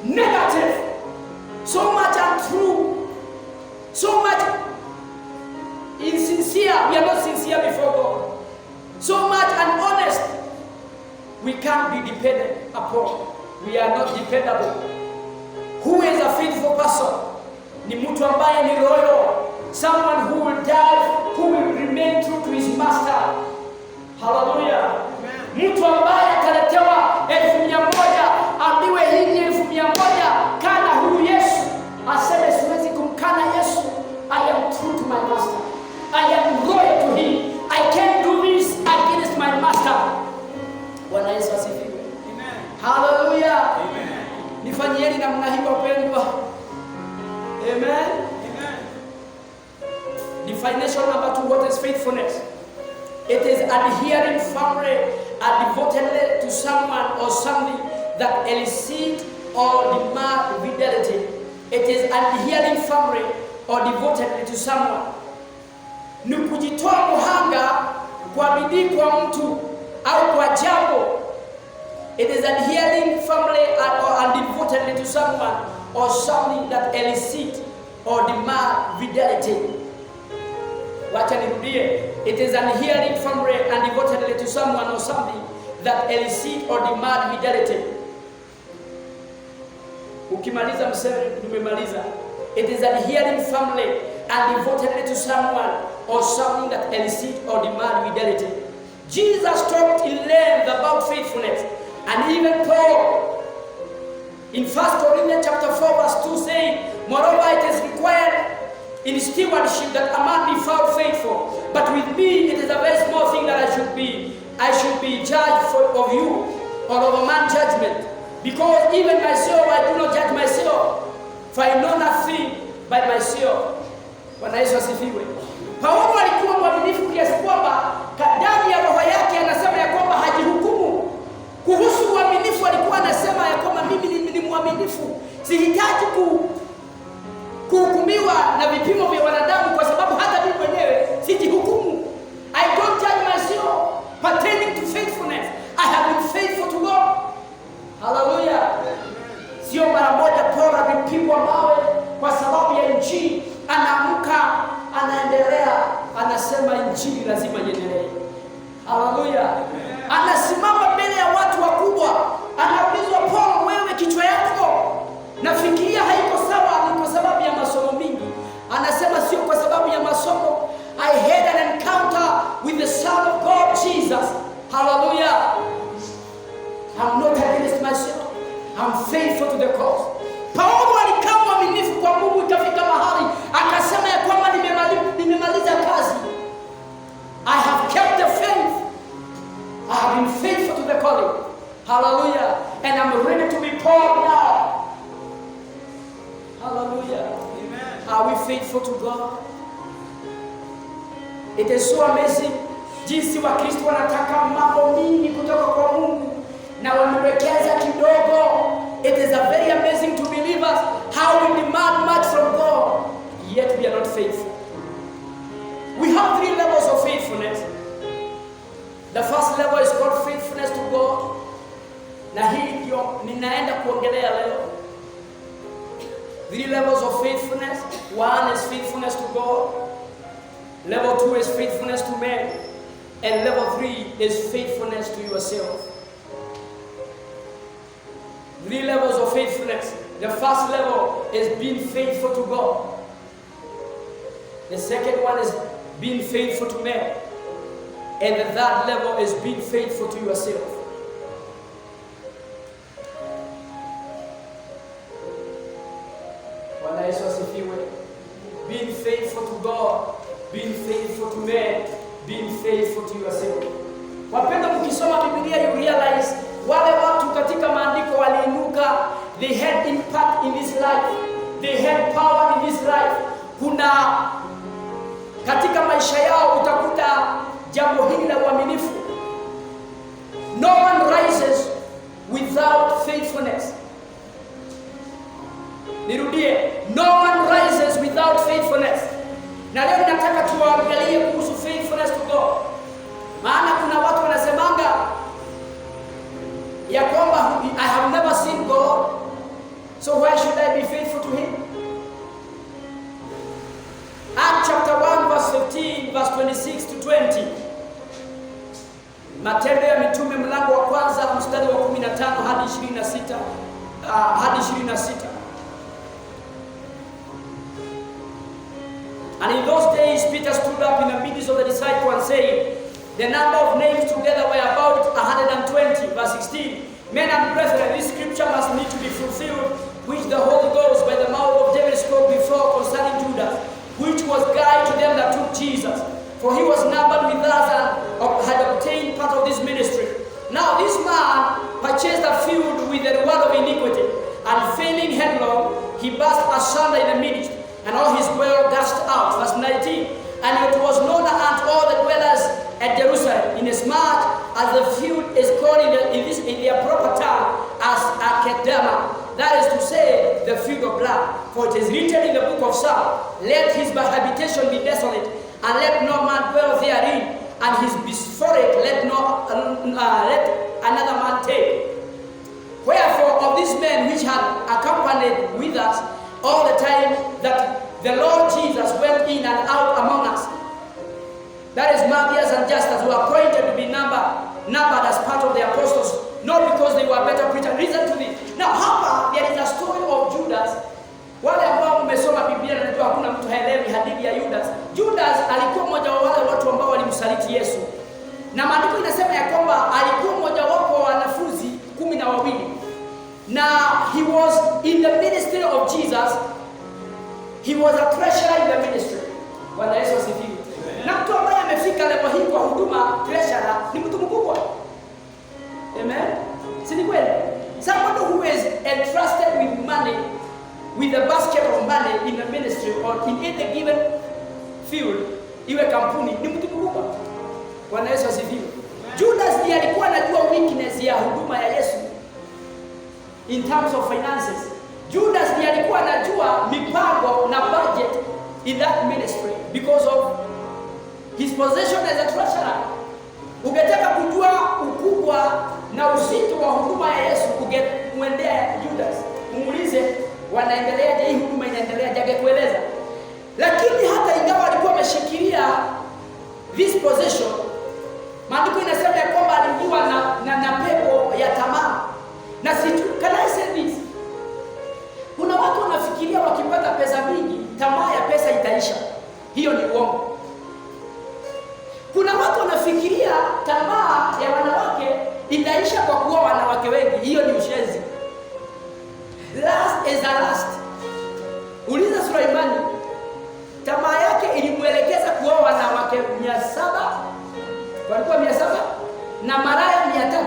negative, so much untrue, so much insincere. We are not sincere before God. So much honest. We can't be dependent upon. We are not dependable. Who is a faithful person? Ni mtu ambaye ni loyal. Someone who will die, who will remain true to his master. Hallelujah. Mtu ambaye ataletewa 1,100, ambiwe hii ni 1,100, kana huyu Yesu, aseme siwezi kumkana Yesu. I am true to my master. I am loyal Definition number 2, what is faithfulness? It is adhering firmly and devotedly to someone or something that elicits or demands fidelity. It is adhering firmly or devotedly to someone. Ni kujitoa muhanga kwa bidii kwa mtu au kwa jambo. It is adhering firmly and devotedly to someone or something that elicits or demands fidelity. Wacha nirudie. It is adhering firmly and devotedly to someone or something that elicits or demands fidelity. Ukimaliza mseme nimemaliza. It is adhering firmly and devotedly to someone or something that elicits or demands fidelity. Jesus talked in length about faithfulness, and even Paul in 1 Corinthians chapter 4 verse 2 saying, moreover it is required in stewardship that a man be found faithful. But with me it is a very small thing that I should be judged of you or of a man's judgment. Because even myself I do not judge myself, for I know nothing by myself. Bwana Yesu asifiwe. Paulo alikuwa mwaminifu kiasi kwamba ndani ya roho yake anasema ya kwamba hajihukumu. Kuhusu uaminifu alikuwa anasema ya kwamba mimi ni mwaminifu. Sihitaji kuhukumiwa na vipimo vya wanadamu kwa sababu hata mimi mwenyewe sijihukumu. I don't judge myself pertaining to faithfulness. I have been faithful to God. Hallelujah. Sio mara moja Paulo alipigwa mawe kwa sababu ya injili. Anaamka, anaendelea, anasema injili lazima iendelee. Hallelujah. Anasimama mbele ya watu wakubwa. Anaulizwa, Paulo, wewe kichwa yako nafikiria haiko sawa, ni kwa sababu ya masomo mingi. Anasema sio kwa sababu ya masomo. I had an encounter with the Son of God, Jesus. Hallelujah. I'm not against myself. I'm faithful to the cause. Paulo alikaa mwaminifu kwa Mungu, ikafika mahali akasema ya kwamba nimemaliza kazi. I have kept the faith. I have been faithful to the calling. Hallelujah. And I'm ready to be called now. Hallelujah. Amen. Are we faithful to God? It is so amazing. Jinsi wa Kristo wanataka mambo mingi kutoka kwa Mungu na wamewekeza kidogo. It is a very amazing to believers how we demand much from God, yet we are not faithful. We have 3 levels of faithfulness. The first level is called faithfulness to God. Na hii ndio ninaenda kuongelea leo. 3 levels of faithfulness. 1 is faithfulness to God. Level 2 is faithfulness to man. And level 3 is faithfulness to yourself. 3 levels of faithfulness. The first level is being faithful to God. The second one is being faithful to man. And the third level is being faithful to yourself. Bwana Yesu asifiwe. Being faithful to God, being faithful to man, being faithful to yourself. Wapenda, mkisoma Biblia you realize wale watu katika maandiko waliinuka, they had impact in this life, they had power in this life. Kuna katika maisha yao utakuta jambo hili la uaminifu. No one rises without faithfulness. Nirudie, no one rises without faithfulness. Na leo nataka tuangalie kuhusu faithfulness to God. Maana kuna watu wanasemanga ya kwamba I have never seen God, so why should I be faithful to him? Acts chapter 1 verse 15 verse 26 to 20. Matendo ya Mitume mlango wa kwanza mstari wa 15 hadi 26 hadi 26. And in those days Peter stood up in the midst of the disciples and said, the number of names together were about 120. Verse 16. Men and brethren, this scripture must need to be fulfilled, which the Holy Ghost by the mouth of David spoke before concerning Judas, which was guide to them that took Jesus. For he was numbered with us and had obtained part of this ministry. Now this man purchased a field with the reward of iniquity, and failing headlong, he burst asunder in the midst, and all his wealth dashed out. Verse 19. and it was known unto all the dwellers at Jerusalem, inasmuch as the field is called in their proper tongue as Akedama, that is to say, the field of blood. For it is written in the book of Psalms, let his habitation be desolate, and let no man dwell therein, and his bisphoric let another man take. Wherefore of these men which had accompanied with us all the time that the Lord Jesus went in and out among us, that is Matthias and Justus, who are appointed to be numbered as part of the apostles, not because they were better preachers. Listen to this. Now hapa there is a story of Judas. Wale ambao mmesoma Biblia na najua hakuna mtu haelewi hadithi ya Judas. Judas alikuwa mmoja wa wale watu ambao walimsaliti Yesu. Na maandiko inasema ya kwamba alikuwa mmoja wapo wa wanafunzi 12. Na he was in the ministry of Jesus. He was a treasurer in the ministry. Bwana Yesu asifiwe. Na mtu ambaye amefika level hii kwa huduma treasurer ni mtu mkubwa. Amen. Si ni kweli? Someone who is entrusted with money, with a basket of money in the ministry or in any given field, iwe kampuni, ni mtu mkubwa. Bwana Yesu asifiwe. Judas ndiye alikuwa anajua weakness ya huduma ya Yesu in terms of finances. Judas ndiye alikuwa anajua mipango na budget in that ministry because of his position as a treasurer. Ungetaka kujua ukubwa na uzito wa huduma ya Yesu, ungemwendea Judas. Muulize wanaendeleaje, hii huduma inaendeleaje, angekueleza. Lakini hata ingawa alikuwa ameshikilia this position, maandiko inasema ya kwamba aliingiwa na pepo ya tamaa. Na can I say this? Kuna watu wanafikiria wakipata pesa mingi, tamaa ya pesa itaisha. Hiyo ni uongo. Kuna watu wanafikiria tamaa ya wanawake itaisha kwa kuoa wanawake wengi. Hiyo ni ushenzi. Last is a last. Uliza Suleimani, tamaa yake ilimwelekeza kuoa wanawake 700, walikuwa 700 na maraya 300.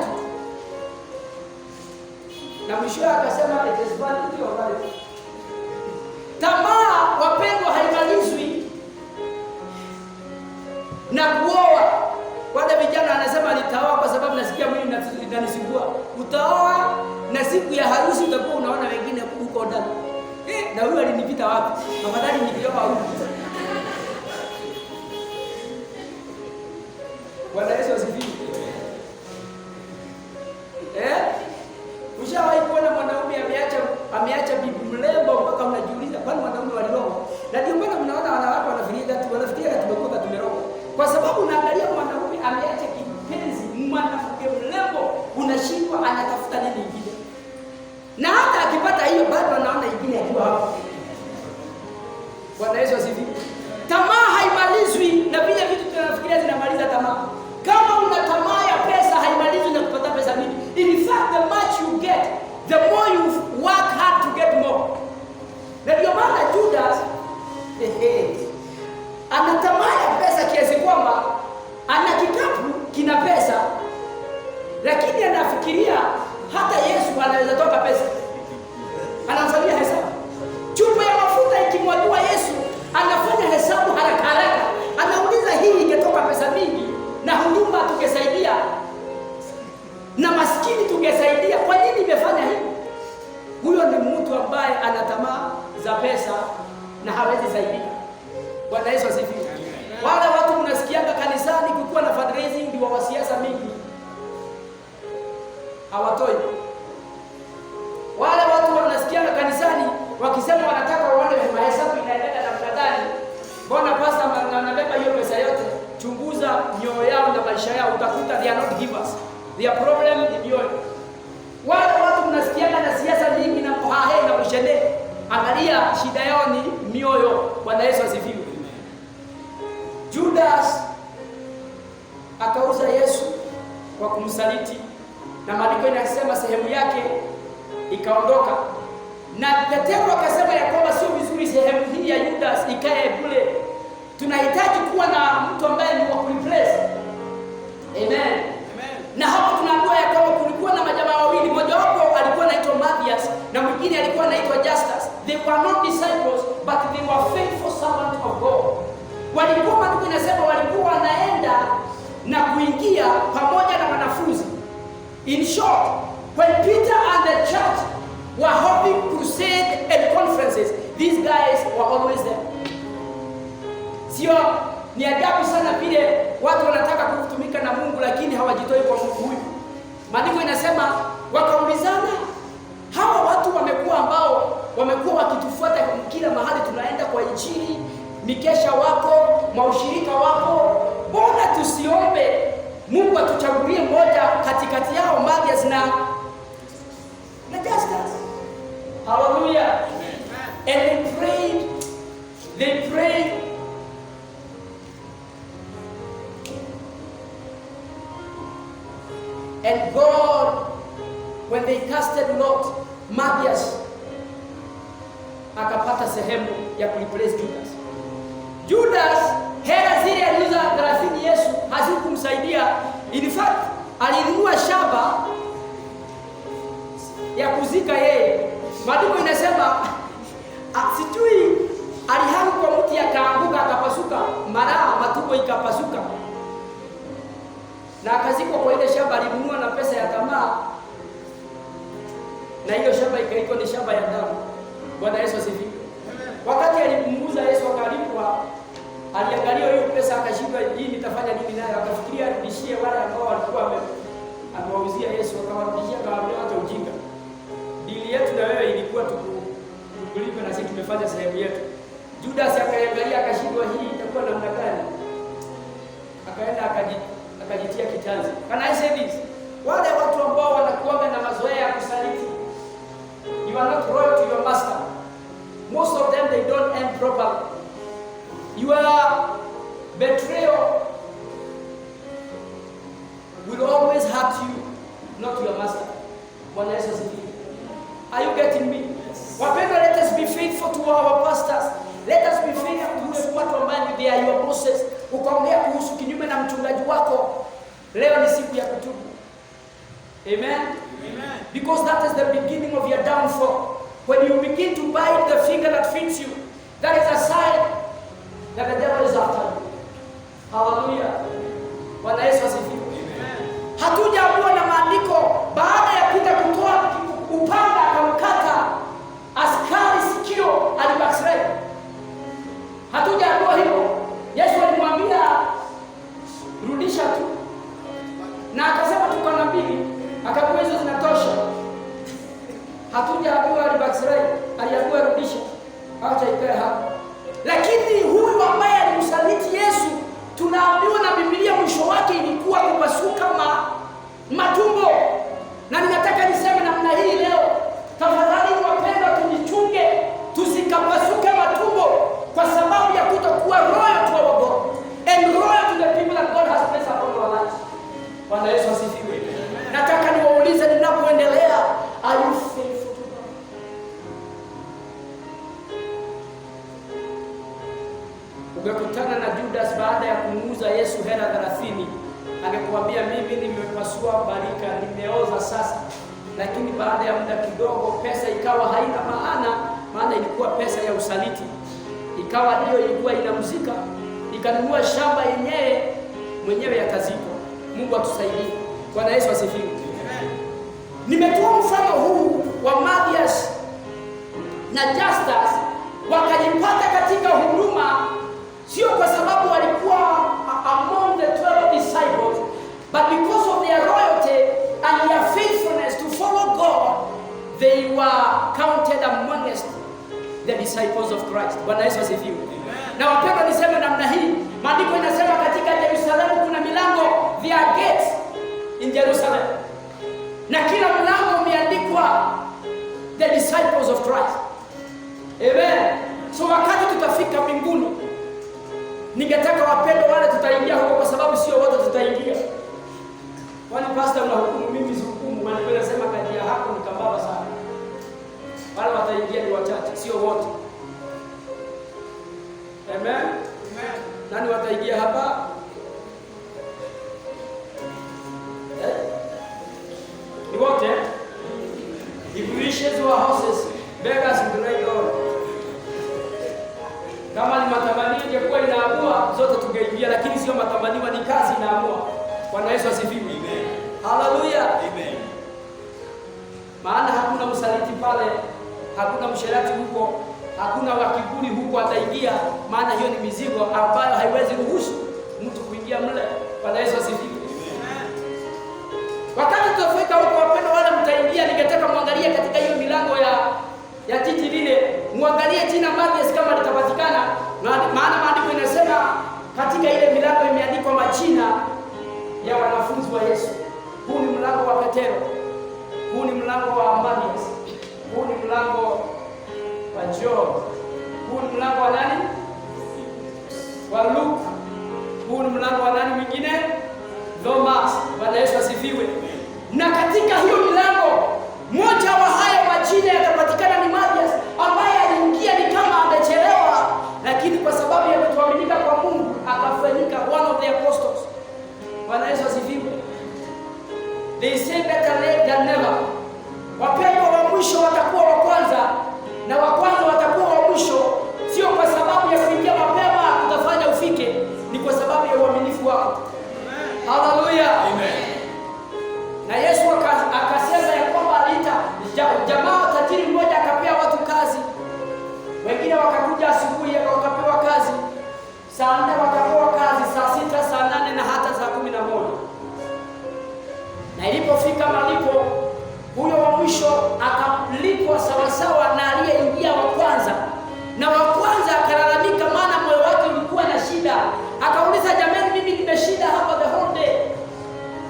Na mwisho akasema it is vanity of life. Tamaa, wapendwa, haimalizwi na kuoa. Wale vijana anasema nitaoa kwa sababu nasikia mwili unanisumbua. Utaoa na siku ya harusi utakuwa unaona wengine huko ndani. Na huyu alinipita wapi? Afadhali nikioa huyu. Bwana Yesu asifiwe. Ushawahi kuona mwanaume ameacha bibi mrembo mpaka unajiuliza kwani wanaume waliroga? Na ndio maana mnaona wanawake wanafikiria tumekuwa tumeroga. Kwa sababu unaangalia mwanaume ameacha kipenzi, mwanamke mrembo, unashindwa anatafuta nini ingine. Na hata akipata hiyo bado anaona ingine akiwa hapo. Bwana Yesu asifiwe. Tamaa haimalizwi na vile vitu tunafikiria zinamaliza tamaa. Kama una tamaa ya pesa haimalizwi na kupata pesa mingi. In fact, the much you get, the more you work hard to get more. Na ndio maana Judas ana tamaa ya pesa kiasi kwamba ana kikapu kina pesa, lakini anafikiria hata Yesu anaweza toka pesa. Anafanya hesabu. Chupa ya mafuta ikimwagiwa Yesu, anafanya hesabu haraka haraka. Anauliza hii ingetoka pesa mingi na huduma tungesaidia na maskini tungesaidia, kwa nini imefanya hivi? Huyo ni mtu ambaye ana tamaa za pesa na hawezi saidika. Bwana Yesu asifiwe. Wale watu mnasikianga kanisani kukiwa na fundraising ndio wa siasa mingi hawatoi. Wale watu wanasikianga kanisani wakisema wanataka waone mahesabu inaendelea namna gani. Mbona pastor anabeba hiyo pesa yote? Chunguza mioyo yao na maisha yao, utakuta they are not givers. Their problem ni mioyo. Wale watu mnasikianga na siasa mingi na kuhahe na kushende, angalia shida yao ni mioyo. Bwana Yesu asifiwe. Judas akauza Yesu kwa kumsaliti, na maandiko yanasema sehemu yake ikaondoka. Na Petro akasema ya kwamba sio vizuri sehemu hii ya Judas ikae bure. Tunahitaji kuwa na mtu ambaye ni wa kureplace. Amen. Na hapo tunaambiwa ya kwamba kulikuwa na majamaa wawili, mmoja wapo alikuwa anaitwa Matthias na mwingine alikuwa anaitwa Justus. They were not disciples but they were faithful servants of God. Walikuwa Peter pamoja na wanafunzi. In short, when Peter and the church were holding crusades and conferences, these guys were always there. Sio ni ajabu sana vile watu wanataka kutumika na Mungu lakini hawajitoi kwa Mungu huyu. Maandiko inasema wakaulizana, hawa watu wamekuwa wakitufuata kila mahali tunaenda kwa injili, mikesha wako, maushirika wako, mbona tusiombe Mungu atuchagulie mmoja katikati yao, Mathias na Justus? Hallelujah. And they prayed. And God, when they casted lot, Mathias akapata sehemu ya kureplace Judas. Judas, hela zile aliuza 30 Yesu hazikumsaidia. In fact, alinunua shamba ya kuzika yeye. Maandiko inasema sijui alihangu kwa mti akaanguka akapasuka, mara matumbo ikapasuka. Na akazikwa kwa ile shamba alinunua na pesa ya tamaa. Na hiyo shamba ikaitwa ni shamba ya damu. Bwana Yesu asifiwe. Wakati alimuuza Yesu akalipwa, aliangalia hiyo pesa akashindwa hii nitafanya nini nayo, akafikiria arudishie wale ambao walikuwa amewauzia Yesu, akawarudishia kawaambia hata ujinga. Dili yetu na wewe ilikuwa tukulipe na sisi tumefanya sehemu yetu. Judas akaangalia akashindwa hii itakuwa namna gani? Akaenda akajitia kitanzi. Can I say this? Wale watu ambao wanakuanga na mazoea ya kusaliti, you are not loyal to your master. Most of them they don't end properly. Your betrayal will always hurt you, not your master. Bwana Yesu asifiwe. Are you getting me? Wapendwa, let us be faithful to our pastors. Let us be faithful to watu ambao they are your bosses. Ukaongea kuhusu kinyume na mchungaji wako, leo ni siku ya kutubu. Amen? Amen. Because that is the beginning of your downfall. When you begin to bite the finger that fits you, that is a sign that the devil is after you. Hallelujah. Bwana Yesu asifiwe. Hatujaambiwa na maandiko baada ya Peter kutoa upanga akamkata askari sikio alibackslide. Hatujaambiwa hivyo. Yesu alimwambia rudisha tu. Na akasema tuko na mbili, akakuwa hizo zinatosha. Hatujaambiwa alibackslide, aliambiwa rudisha. Acha ikae hapo. Lakini huyu ambaye alimsaliti Yesu, tunaambiwa na Biblia mwisho wake ilikuwa kupasuka matumbo. Na ninataka niseme namna hii leo, tafadhali wapendwa, tujichunge tusikapasuke matumbo kwa sababu ya kutokuwa loyal to our God and loyal to the people that God has placed upon our lives. Bwana Yesu asifiwe. Nataka niwaulize ninapoendelea, are you faithful to God? Ungekutana na Judas baada ya kumuuza Yesu hela 30, angekuambia mimi nimepasua barika, nimeoza sasa. Lakini baada ya muda kidogo pesa ikawa haina maana ilikuwa pesa ya usaliti. Ikawa ndio ilikuwa inamzika, ikanunua shamba mwenyewe yakazikwa. Mungu atusaidie. Bwana Yesu asifiwe. Nimetoa mfano huu wa Mathias na Justus wakajipata katika huduma, sio kwa sababu walikuwa among the 12 disciples, but because of their loyalty and their faithfulness to follow God, they were counted amongst the disciples of Christ. Bwana Yesu asifiwe. Na wapendwa, niseme namna hii, maandiko inasema katika Yerusalemu kuna milango, there are gates in Jerusalem. Na kila mlango umeandikwa the disciples of Christ. Amen. So wakati tutafika mbinguni, ningetaka wapendwa wale tutaingia huko, kwa sababu sio wote tutaingia. Wani pastor unahukumu, mimi sihukumu. Maandiko yanasema kadia hapo ni kambaba sana. Wale wataingia ni wachache, sio wote. Amen. Amen. Nani wataingia hapa? Ni wote? If we share our houses, beggars will pray God. Kama ni matamanio ingekuwa inaamua, zote tungeingia, lakini sio matamanio, ni kazi inaamua. Bwana Yesu asifiwe. Amen. Haleluya. Amen. Maana hakuna msaliti pale, hakuna msherati huko, hakuna wakiburi huko ataingia, maana hiyo ni mizigo ambayo haiwezi ruhusu mtu kuingia mle. Bwana Yesu asifiwe. Wakati tutafika huko, wapendwa, wale mtaingia, ningetaka muangalie katika hiyo milango ya jiji lile, muangalie jina Mathias kama litapatikana, maana maandiko inasema katika ile milango imeandikwa majina ya wanafunzi wa Yesu. Huu ni mlango wa Petero, huu ni mlango wa Mathias, huu ni mlango wa John, huu ni mlango wa nani? Wa Luka. Huu ni mlango wa nani mwingine? Thomas. Bwana Yesu asifiwe. Na katika hiyo milango moja wa hayo majina yatapatikana ni Mathias, ambaye aliingia ni kama amechelewa, lakini kwa sababu ya kutoaminika kwa Mungu akafanyika one of the apostles. Bwana Yesu asifiwe. They say better late than never. Wapendwa, wa mwisho watakuwa wa kwanza na wa kwanza watakuwa wa mwisho, sio kwa sababu ya kuingia mapema utafanya ufike, ni kwa sababu ya uaminifu wako. Haleluya. Amen. Na Yesu akasema ya kwamba alita jamaa tajiri mmoja akapea watu kazi. Wengine wakakuja asubuhi wakapewa kazi. Saa 4 wakapewa kazi, saa 6, saa 8 na hata saa 11. Na ilipofika malipo, huyo wa mwisho akalipwa sawasawa na aliyeingia wa kwanza. Na wa kwanza akalalamika, maana moyo wake ulikuwa na shida. Akauliza, jamani, mimi nimeshinda hapa the whole day,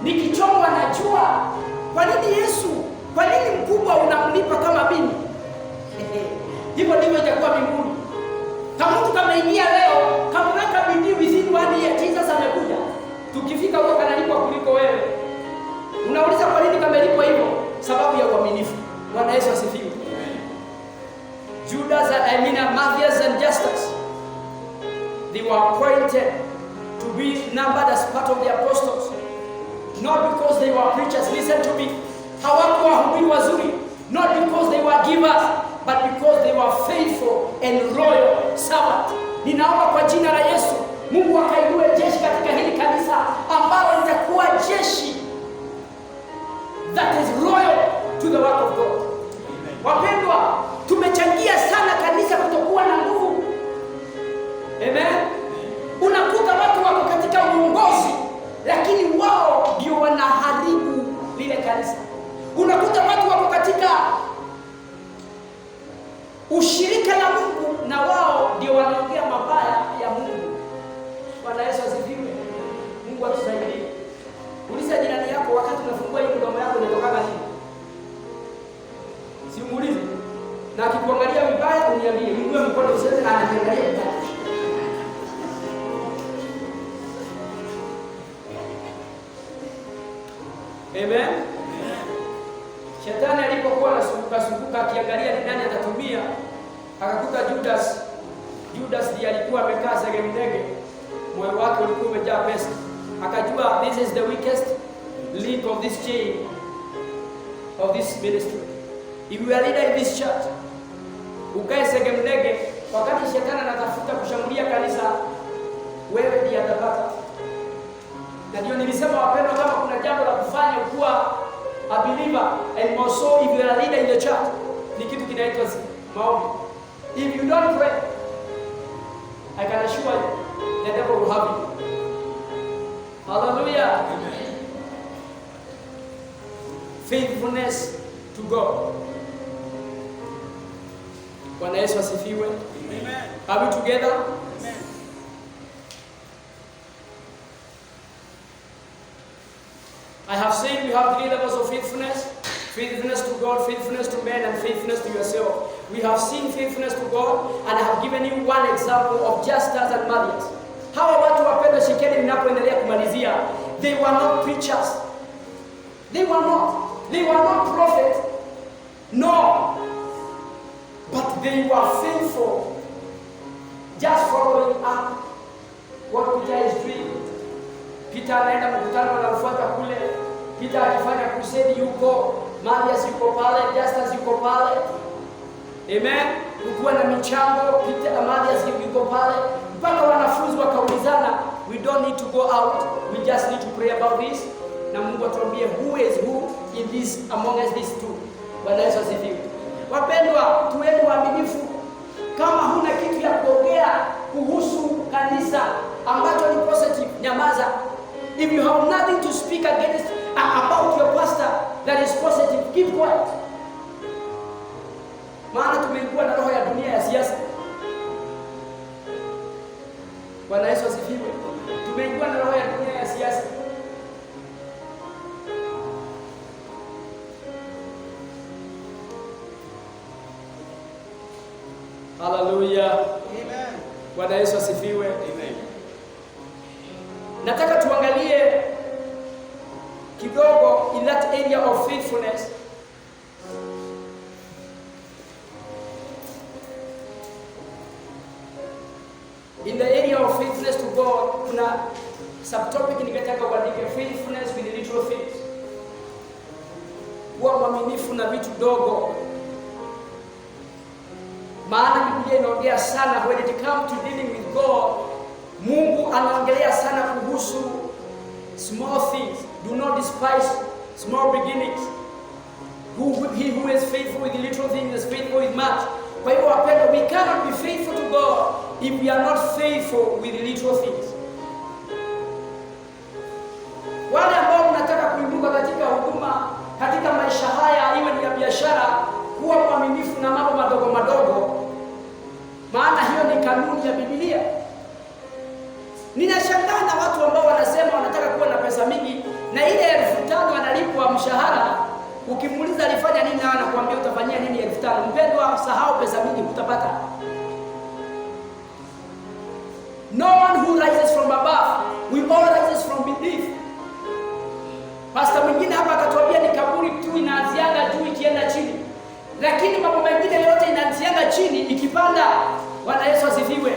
nikichomwa na jua. Kwa nini Yesu, kwa nini mkubwa unamlipa kama mimi? Hivyo ndivyo itakuwa mbinguni. Kama mtu kameingia leo, kamweka bidii within 1 year, Jesus amekuja, tukifika huko kanalipwa kuliko wewe. Unauliza kwa nini kamelipwa hivyo? Sababu ya uaminifu. Bwana Yesu asifiwe. Judas and Mathias and Justus, they were appointed to be numbered as part of the apostles, not because they were preachers. Listen to me. Hawakuwa wahubiri wazuri, not because they were givers, but because they were faithful and loyal servants. Ninaomba kwa jina la Yesu, Mungu akainue jeshi katika hili kanisa ambalo litakuwa jeshi that is loyal to the work of God. Wapendwa, tumechangia sana kanisa kutokuwa na nguvu. Amen. Unakuta watu wako katika uongozi, lakini wao ndio wanaharibu lile kanisa. Unakuta watu wako katika ushirika na Mungu, na wao ndio wanaongea mabaya ya Mungu. Bwana Yesu asifiwe. Mungu atusaidie. Uliza jirani yako, wakati unafungua hii mdomo yako unatoka nini? Simuulize. Na akikuangalia vibaya uniambie, Mungu mkono useme anaangalia vibaya. Amen. Shetani alipokuwa anasumbuka akiangalia ni nani atatumia, akakuta Judas ndiye alikuwa amekaa segemdege, moyo wake ulikuwa umejaa pesa. Akajua this is the weakest link of this chain of this ministry. If you are leader in this church, ukae segemdege, wakati shetani anatafuta kushambulia kanisa, wewe ndiye atapata. Na ndio nilisema wapendwa, kama kuna jambo la kufanya kuwa a believer, and more so if you are a leader in the church, ni kitu kinaitwa maombi. If you don't pray, I can assure you the devil will have you. Hallelujah. Amen. Faithfulness to God. Bwana Yesu asifiwe. Amen. Are we together? Amen. I have said we have 3 levels of faithfulness. Faithfulness to God, faithfulness to men, and faithfulness to yourself. We have seen faithfulness to God, and I have given you one example of Justus and Mathias. Hawa watu wapendwa, shikeni ninapoendelea kumalizia. They were not preachers. They were not prophets. No. But they were faithful. Just following up what Peter is doing. Peter anaenda mkutano, anamfuata kule. Peter akifanya crusade yuko, Mathias yuko pale, Justus yuko pale. Amen. Kukuwa na michango, Peter na Mathias yuko pale. Mpaka wanafunzi wakaulizana, we don't need to go out. We just need to pray about this. Na Mungu atuambie who is who in this among us these two. Bwana Yesu asifiwe. Wapendwa, tuweni waaminifu. Kama huna kitu ya kuongea kuhusu kanisa ambacho ni positive, nyamaza. If you have nothing to speak against about your pastor that is positive, keep quiet. Maana tumekuwa na roho ya dunia ya siasa. Bwana Yesu asifiwe. Tumekuwa na roho ya dunia ya siasa. Hallelujah. Amen. Bwana Yesu asifiwe. Amen. Nataka tuangalie kidogo in that area of faithfulness. In the area of faithfulness to God, kuna subtopic ningetaka uandike, faithfulness with little things. Kuwa mwaminifu na vitu dogo. Maana Biblia inaongea sana when it comes to dealing with God. Mungu anaongelea sana kuhusu small things. Do not despise small beginnings. He who is faithful with little things is faithful with much. Kwa hivyo wapendwa, we cannot be faithful to God if we are not faithful with little things. Wale ambao mnataka kuinuka katika huduma, katika maisha haya, iwe ni ya biashara, kuwa mwaminifu na mambo madogo madogo. Maana hiyo ni kanuni ya Biblia. Ninashangaa na watu ambao wanasema wanataka kuwa na pesa mingi na ile 5,000 analipwa mshahara, ukimuuliza alifanya nini na anakuambia utafanyia nini 5,000. Mpendwa, sahau pesa mingi utapata. No one who rises from above, we all rises from beneath. Pastor mwingine hapa akatuambia ni kaburi tu inaanzianga juu ikienda chini. Lakini mambo mengine yote inaanzianga chini ikipanda. Bwana Yesu asifiwe.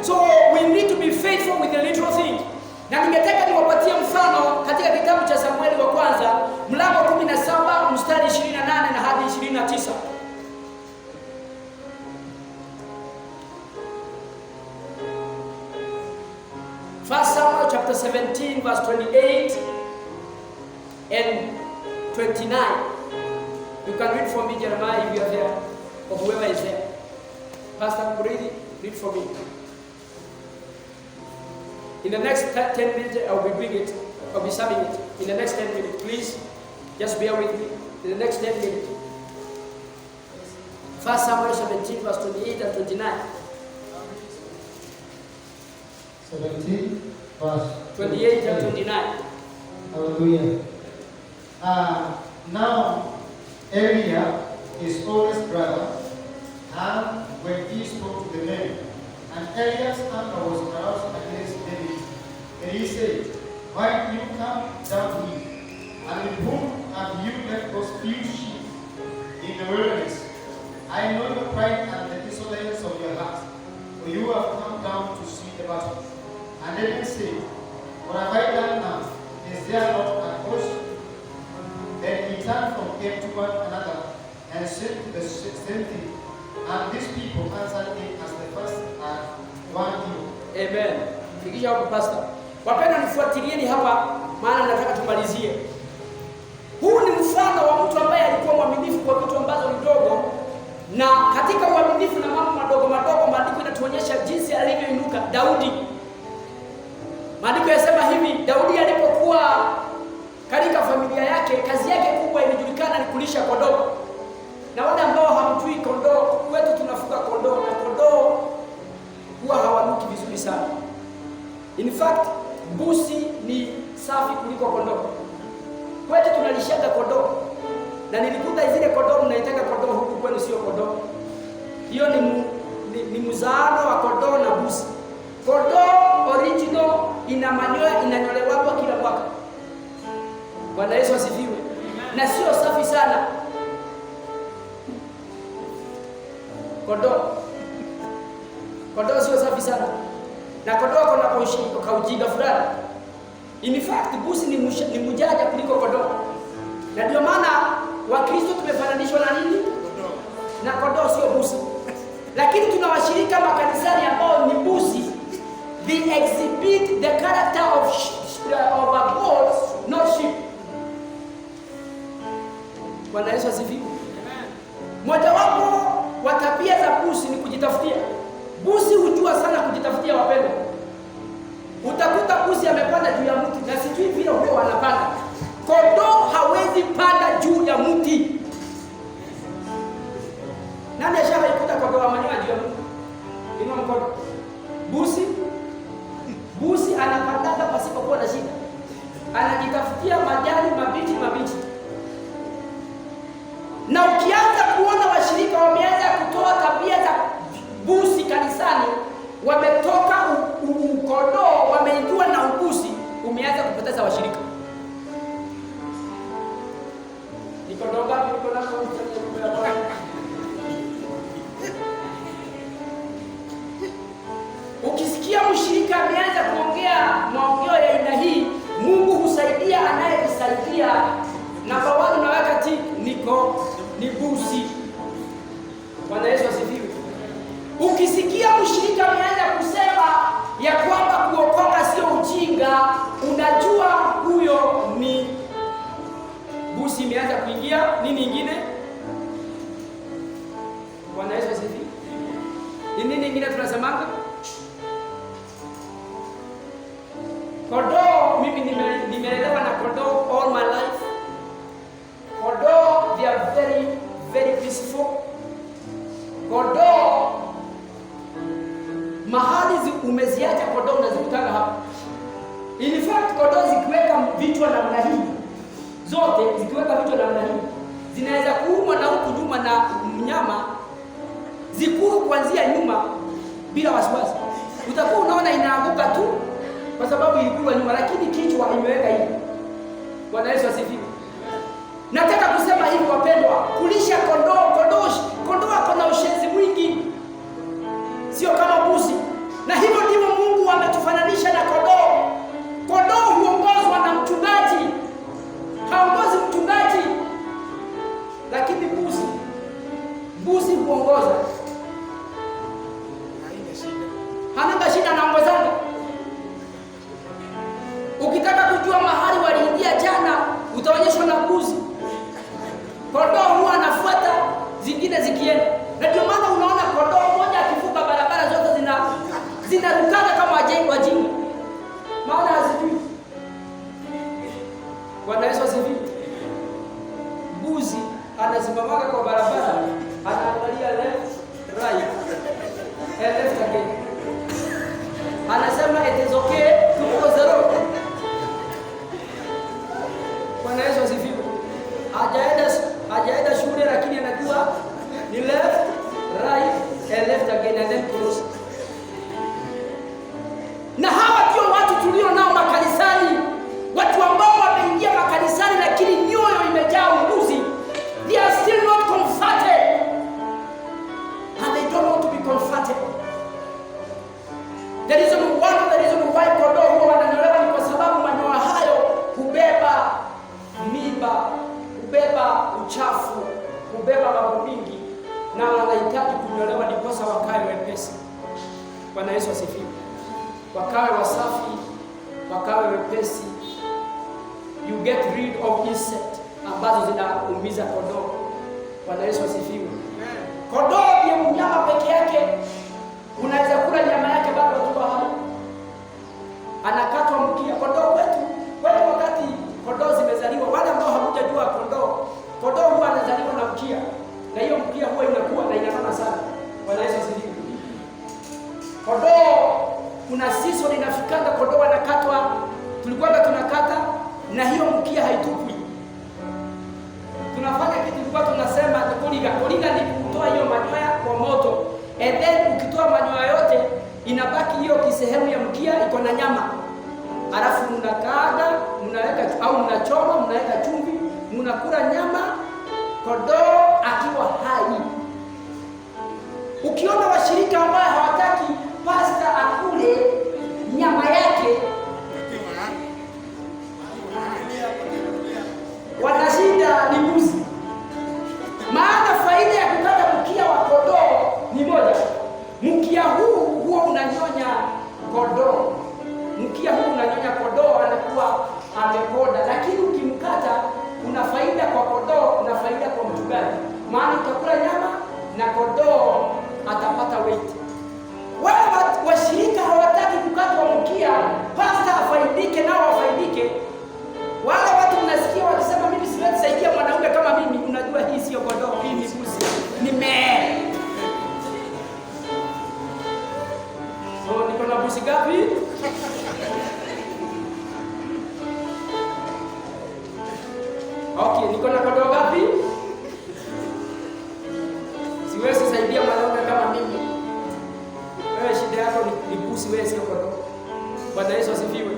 So we need to be faithful with the little things. Na ningetaka niwapatie mfano katika kitabu cha Samueli wa kwanza, mlango 17 mstari 28 na hadi 29. First Samuel chapter 17 verse 28 and 29. You can read for me, Jeremiah, if you are there, or whoever is there. Pastor, read for me. In the next 10 minutes, I'll be bringing it. I'll be summing it. In the next 10 minutes, please, just bear with me. In the next 10 minutes. 1 Samuel 17, verse 28 and 29. 17, verse 28 and 29. Hallelujah. Now, Eliab, his oldest brother, and when he spoke to the men, and Eliab's anger was aroused against David, and he said, why do you come down here? And with whom have you left those few sheep in the wilderness? I know your pride and the insolence of your heart, for you have come down to see the battle. And David said, what have I done now? Is there not an host? Then he turned from him to one another and said the same thing. And these people answered him as the first and one hero. Amen. Fikisha hapo pastor. Wapenda nifuatilieni hapa maana nataka tumalizie. Huu ni mfano wa mtu ambaye alikuwa mwaminifu kwa vitu ambazo ni ndogo, na katika uaminifu na mambo madogo madogo maandiko yanatuonyesha jinsi alivyoinuka Daudi. Maandiko yasema hivi, Daudi alipokuwa katika familia yake, kazi yake kubwa ilijulikana ni kulisha kondoo. Na wale ambao hamjui kondoo, kwetu tunafuga kondoo na kondoo huwa hawanuki vizuri sana. In fact, mbuzi ni safi kuliko kondoo. Kwetu tunalishaga kondoo. Na nilikuta zile kondoo mnaitaka kondoo, huku kwenu sio kondoo. Hiyo ni mzaano wa kondoo na mbuzi. Kondoo original ina manyoya, inanyolewa kila mwaka. Bwana Yesu asifiwe. Na sio safi sana. Kondoo sio safi sana. Na kondoo kuna kaujinga fulani. In fact, mbuzi ni mjanja kuliko kondoo. Na ndio maana Wakristo tumefananishwa na nini? Kondoo. Na kondoo sio mbuzi. Lakini tuna washirika makanisani ambao ni mbuzi. they exhibit the character of a goat, not sheep. Bwana Yesu asifiwe. Mojawapo wa tabia za busi ni kujitafutia. Busi hujua sana kujitafutia, wapendwa. Utakuta busi amepanda juu ya mti na sijui vile huyo anapanda. Kondoo hawezi panda juu ya mti. Nani ashaikuta kondoo amanyoa juu ya mti? Inua mkono. Busi anapanda pasipokuwa na shida. Anajitafutia majani mabichi. Na ukianza kuona washirika wameanza kutoa tabia za busi kanisani, wametoka ukondoo, wameingiwa na ubusi, umeanza kupoteza washirika. Ni kondoo ngapi uko nazo? Ukisikia mshirika ameanza kuongea maongeo ya aina hii, Mungu husaidia anayejisaidia. Namba 1 unaweka tiki, ni busi. Bwana Yesu asifiwe. Ukisikia mshirika ameanza kusema ya kwamba kuokoka sio ujinga, unajua huyo ni busi imeanza kuingia. Nini ingine? Bwana Yesu asifiwe. Nini ingine tunasemanga? Kondoo, mimi nimeelewa na kondoo all my life. Kondoo, they are very, very peaceful. Kondoo, mahali umeziacha kondoo unazikutana hapa. In fact, kondoo zikiweka vichwa namna hii, zote zikiweka vichwa namna hii, zinaweza kuumwa na huku nyuma na mnyama, zikuru kuanzia nyuma bila wasiwasi. Utakuwa unaona inaanguka tu kwa sababu ilikuwa nyuma, lakini kichwa imeweka hivi. Bwana Yesu asifiwe. Nataka kusema hivi wapendwa, kulisha kondoo ako na ushenzi mwingi, sio kama busi. Na hivyo ndivyo Mungu ametufananisha na kondoo. Kondoo huongozwa na mchungaji, haongozi mchungaji. Lakini busi huongoza. Hana shida, anaongozana. Ukitaka kujua mahali waliingia jana, utaonyeshwa na busi. Kondoo huwa anafuata zingine zikienda. Na ndio maana unaona kondoo moja akivuka barabara zote zinarukana kama wajinga. Maana hazijui. Bwana Yesu asifiwe. Busi anasimama kwa barabara, anaangalia left, right, and left again. Anasema it is okay to cross the road. Bwana Yesu asifiwe. Hajaenda shule lakini anajua ni left, right, and left again and then cross. Na hawa ndio watu tulio nao makanisani, watu ambao wameingia makanisani lakini nyoyo imejaa ubuzi. They are still not comforted. And they don't want to be comforted. One of the reasons why kondoo huwa wananyolewa ni kwa sababu manyoya hayo hubeba mimba, hubeba uchafu, hubeba mambo mingi, na wanahitaji kunyolewa ndiposa wakawe wepesi. Bwana Yesu asifiwe. Wakawe wasafi, wakawe wepesi. You get rid of insect ambazo zinaumiza kondoo. Bwana Yesu asifiwe. Kondoo ndiye mnyama peke yake unaweza kula nyama yake bado akiwa hai. Anakatwa mkia. Kondoo wetu wakati kondoo zimezaliwa, wale ambao hamjajua kondoo huwa anazaliwa na mkia. Na hiyo mkia huwa inakuwa na inanana sana. Bwana Yesu asifiwe. Kondoo kuna season inafikanga kondoo anakatwa. Tulikuwa tunakata na hiyo mkia haitupwi. Tunafanya kitu tulikuwa tunasema kuliga. Kuliga ni kutoa hiyo manyoya kwa moto. And then ukitoa manyoya yote inabaki hiyo kisehemu ya mkia iko na nyama. Alafu mnakaaga, mnaweka au mnachoma, mnaweka chumvi, mnakula nyama kondoo akiwa hai. Ukiona washirika ambao hawataki pasta akule nyama yake, wanashinda ni mbuzi. Maana faida ya kukata mkia wa kondoo ni moja. Mkia huu huwa unanyonya kondoo. Mkia huu unanyonya kondoo, anakuwa amekonda, lakini ukimkata una faida kwa kondoo, una faida kwa mchungaji, maana utakula nyama na kondoo atapata weight. Wale washirika hawataki kukatwa mkia, pasta afaidike nao wafaidike. Wale watu mnasikia wakisema mimi siwezi saidia mwanaume kama mimi, unajua hii sio kondoo, hii ni mbuzi. So niko na mbuzi gapi? Okay, niko na kondoo gapi? Siwezi saidia mwanaume kama mimi. Wewe shida yako ni mbuzi, wewe sio kondoo. Bwana Yesu asifiwe.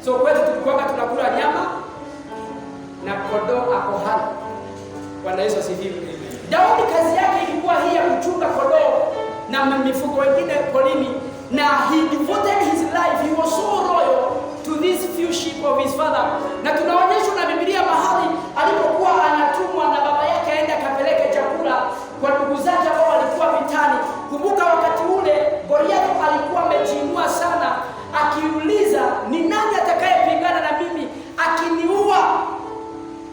So kwetu tulikuwa tunakula nyama na kondoo ako hali. Bwana Yesu asifiwe. Daudi kazi yake ilikuwa hii ya kuchunga kondoo na mifugo wengine porini, na he devoted his life, he was so loyal to these few sheep of his father. Na tunaonyeshwa na Biblia mahali alipokuwa anatumwa na baba yake aende akapeleke chakula kwa ndugu zake ambao walikuwa vitani. Kumbuka wakati ule Goliath alikuwa amejiinua sana, akiuliza ni nani atakayepigana na mimi? Akiniua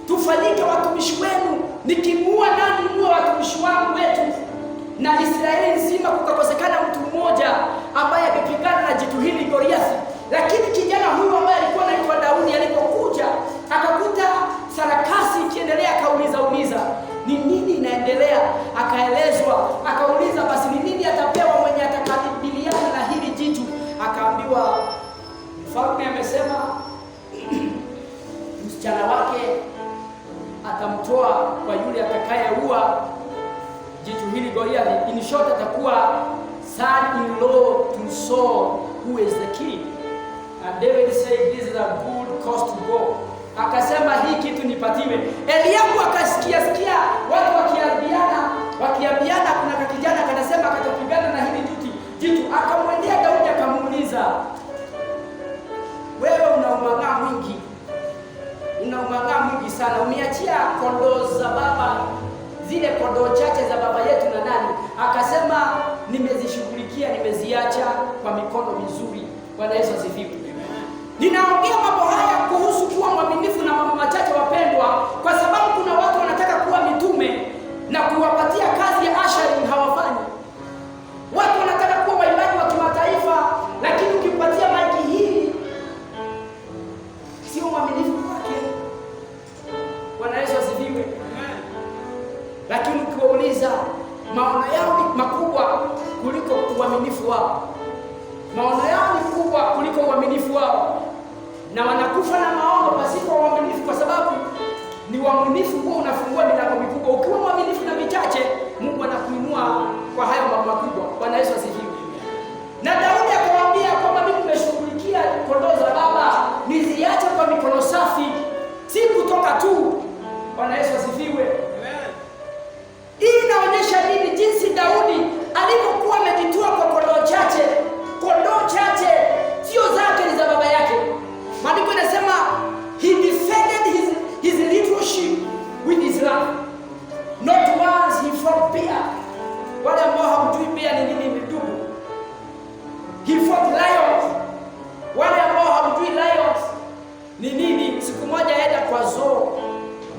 tufanyike watumishi wenu, nikimuua nani muue watumishi wangu wetu? Na Israeli nzima kukakosekana mtu mmoja ambaye angepigana na jitu hili Goliath. Lakini kijana huyu ambaye alikuwa anaitwa Daudi alipokuja akakuta sarakasi ikiendelea, akauliza ni nini inaendelea? Akaelezwa, akauliza basi ni nini atapewa mwenye atakabiliana na hili jitu? Akaambiwa mfalme amesema msichana wake atamtoa kwa yule atakayeua jitu hili Goliath. In short, atakuwa son-in-law to Saul, who is the king. And David said this is a good cause to go. Akasema hii kitu nipatiwe. Eliabu akasikia watu wakiambiana kuna kijana kanasema akatapigana na hili jitu. Akamwendea Daudi akamuuliza, wewe una umang'aa mwingi sana, umeachia kondoo za baba, zile kondoo chache za baba yetu na nani? Akasema nimezishughulikia, nimeziacha kwa mikono mizuri. Bwana Yesu asifiwe. Ninaongea mambo haya kuhusu kuwa mwaminifu na mambo machache wapendwa, kwa sababu kuna watu wanataka kuwa mitume na kuwapatia kazi ya ushering hawafanyi. Watu wanataka kuwa waimbaji wa kimataifa, lakini ukimpatia maiki hii sio mwaminifu kwake. Bwana Yesu asifiwe. Lakini ukiwauliza, maono yao ni makubwa kuliko uaminifu wao. Maono yao ni kubwa kuliko uaminifu wao, na wanakufa na maono pasipo uaminifu, kwa sababu ni uaminifu huo unafungua milango mikubwa. Ukiwa mwaminifu na vichache, Mungu anakuinua kwa hayo mambo makubwa. Bwana Yesu asifiwe. Na Daudi akamwambia kwamba mimi nimeshughulikia kondoo za baba, niziache kwa mikono safi, si kutoka tu. Bwana Yesu asifiwe. Hii inaonyesha nini? Jinsi Daudi alipokuwa amejitoa kwa kondoo chache. Kondoo chache sio zake, ni za baba yake. Maandiko yanasema he defended his little sheep with his life. Not once he fought bear. Wale ambao hamjui bear ni nini, ni dubu. He fought lions. Wale ambao hamjui lions ni nini, siku moja aenda kwa zoo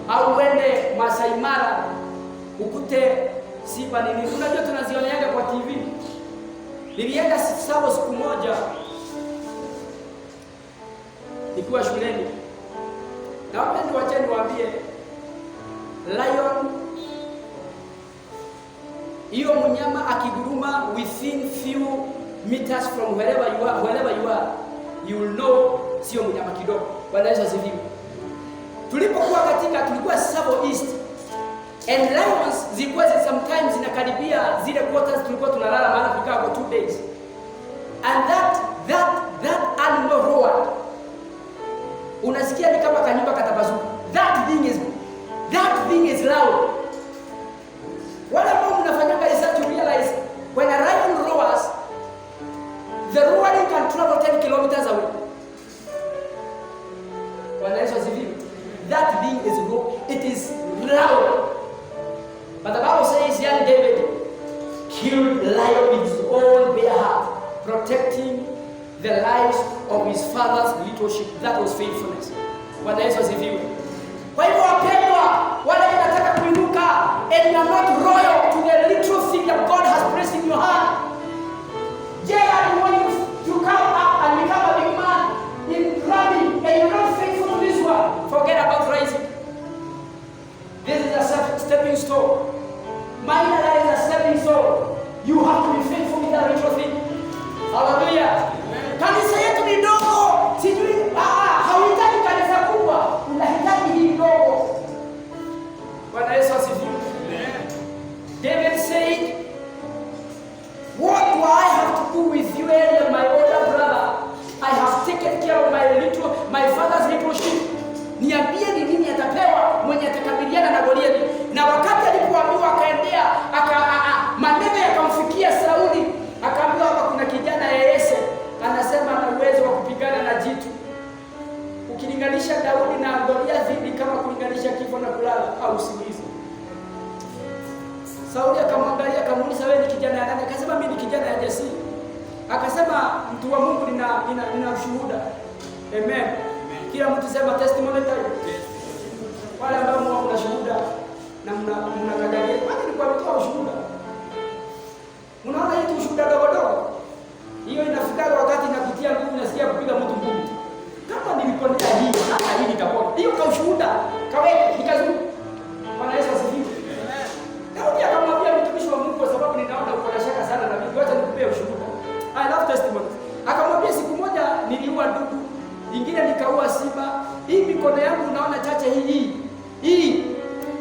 au uende Masai Mara ukute simba ni nini. Unajua tunazioneaga kwa TV. Nilienda Tsavo siku moja nikiwa shuleni, na wapendwa, wacha niwaambie, lion hiyo mnyama akiguruma within few meters from wherever you are, you will know sio mnyama kidogo. Bwana Yesu asifiwe. Tulikuwa Tsavo East, and lions zilikuwa sometimes zinakaribia zile quarters tulikuwa tunalala, maana tukaa for 2 days, and that animal roared. Unasikia ni kama kanyumba katabazuka. That thing is loud. Wale ambao mnafanyanga research you realize when a lion roars, the roaring can travel 10 kilometers away. Bwana Yesu asifiwe. That thing is it is loud. But the Bible says young David killed the lion with his own bare hand, protecting the lives of his father's little sheep. That was faithfulness. Bwana Yesu asifiwe. Kwa hivyo wapendwa, wale wanataka kuinuka and you are not royal to the little thing that God has placed in your hand. Gerald wants you to come up and become a big man in running and you're not faithful to this one. Forget about rising. This is a stepping stone. Minor that is a stepping stone. You have to be faithful with that little thing. Hallelujah. Kanisa yetu ni dogo. Sijui hauhitaji kanisa kubwa, unahitaji hii dogo. Bwana Yesu asifiwe. David said, what do I have to do with you and my older brother? I have taken care of my father's little sheep. Niambie ni nini atapewa mwenye atakabiliana na Goliathi. Na wakati alipoambiwa akaendea, maneno yakamfikia Sauli, akaambiwa hapa kuna kijana Yese anasema ana uwezo wa kupigana na jitu. Ukilinganisha Daudi na Goliathi ni kama kulinganisha kifo na kulala au usingizi. Sauli akamwangalia akamuuliza, wewe ni kijana nani? Akasema mimi ni kijana ya jasiri. Akasema mtu wa Mungu nina ushuhuda. Amen. Kila mtu sema testimony time. Wale ambao mna shuhuda na mnakagalia, bado ni kwa mtoa ushuhuda. Unaona hii ushuhuda dogo dogo. Hiyo inafika wakati inakutia nguvu, nasikia kupiga mtu ngumi. Kama nilikonea hii, hata hii nitapona. Hiyo kwa ushuhuda, kaweke nikazuru. Bwana Yesu asifiwe. Daudi akamwambia mtumishi wa Mungu, kwa sababu ninaona uko na shaka sana na mimi, acha nikupe ushuhuda. I love testimony. Akamwambia siku moja niliua ndugu, ingine nikaua simba. Hii mikono yangu unaona chache hii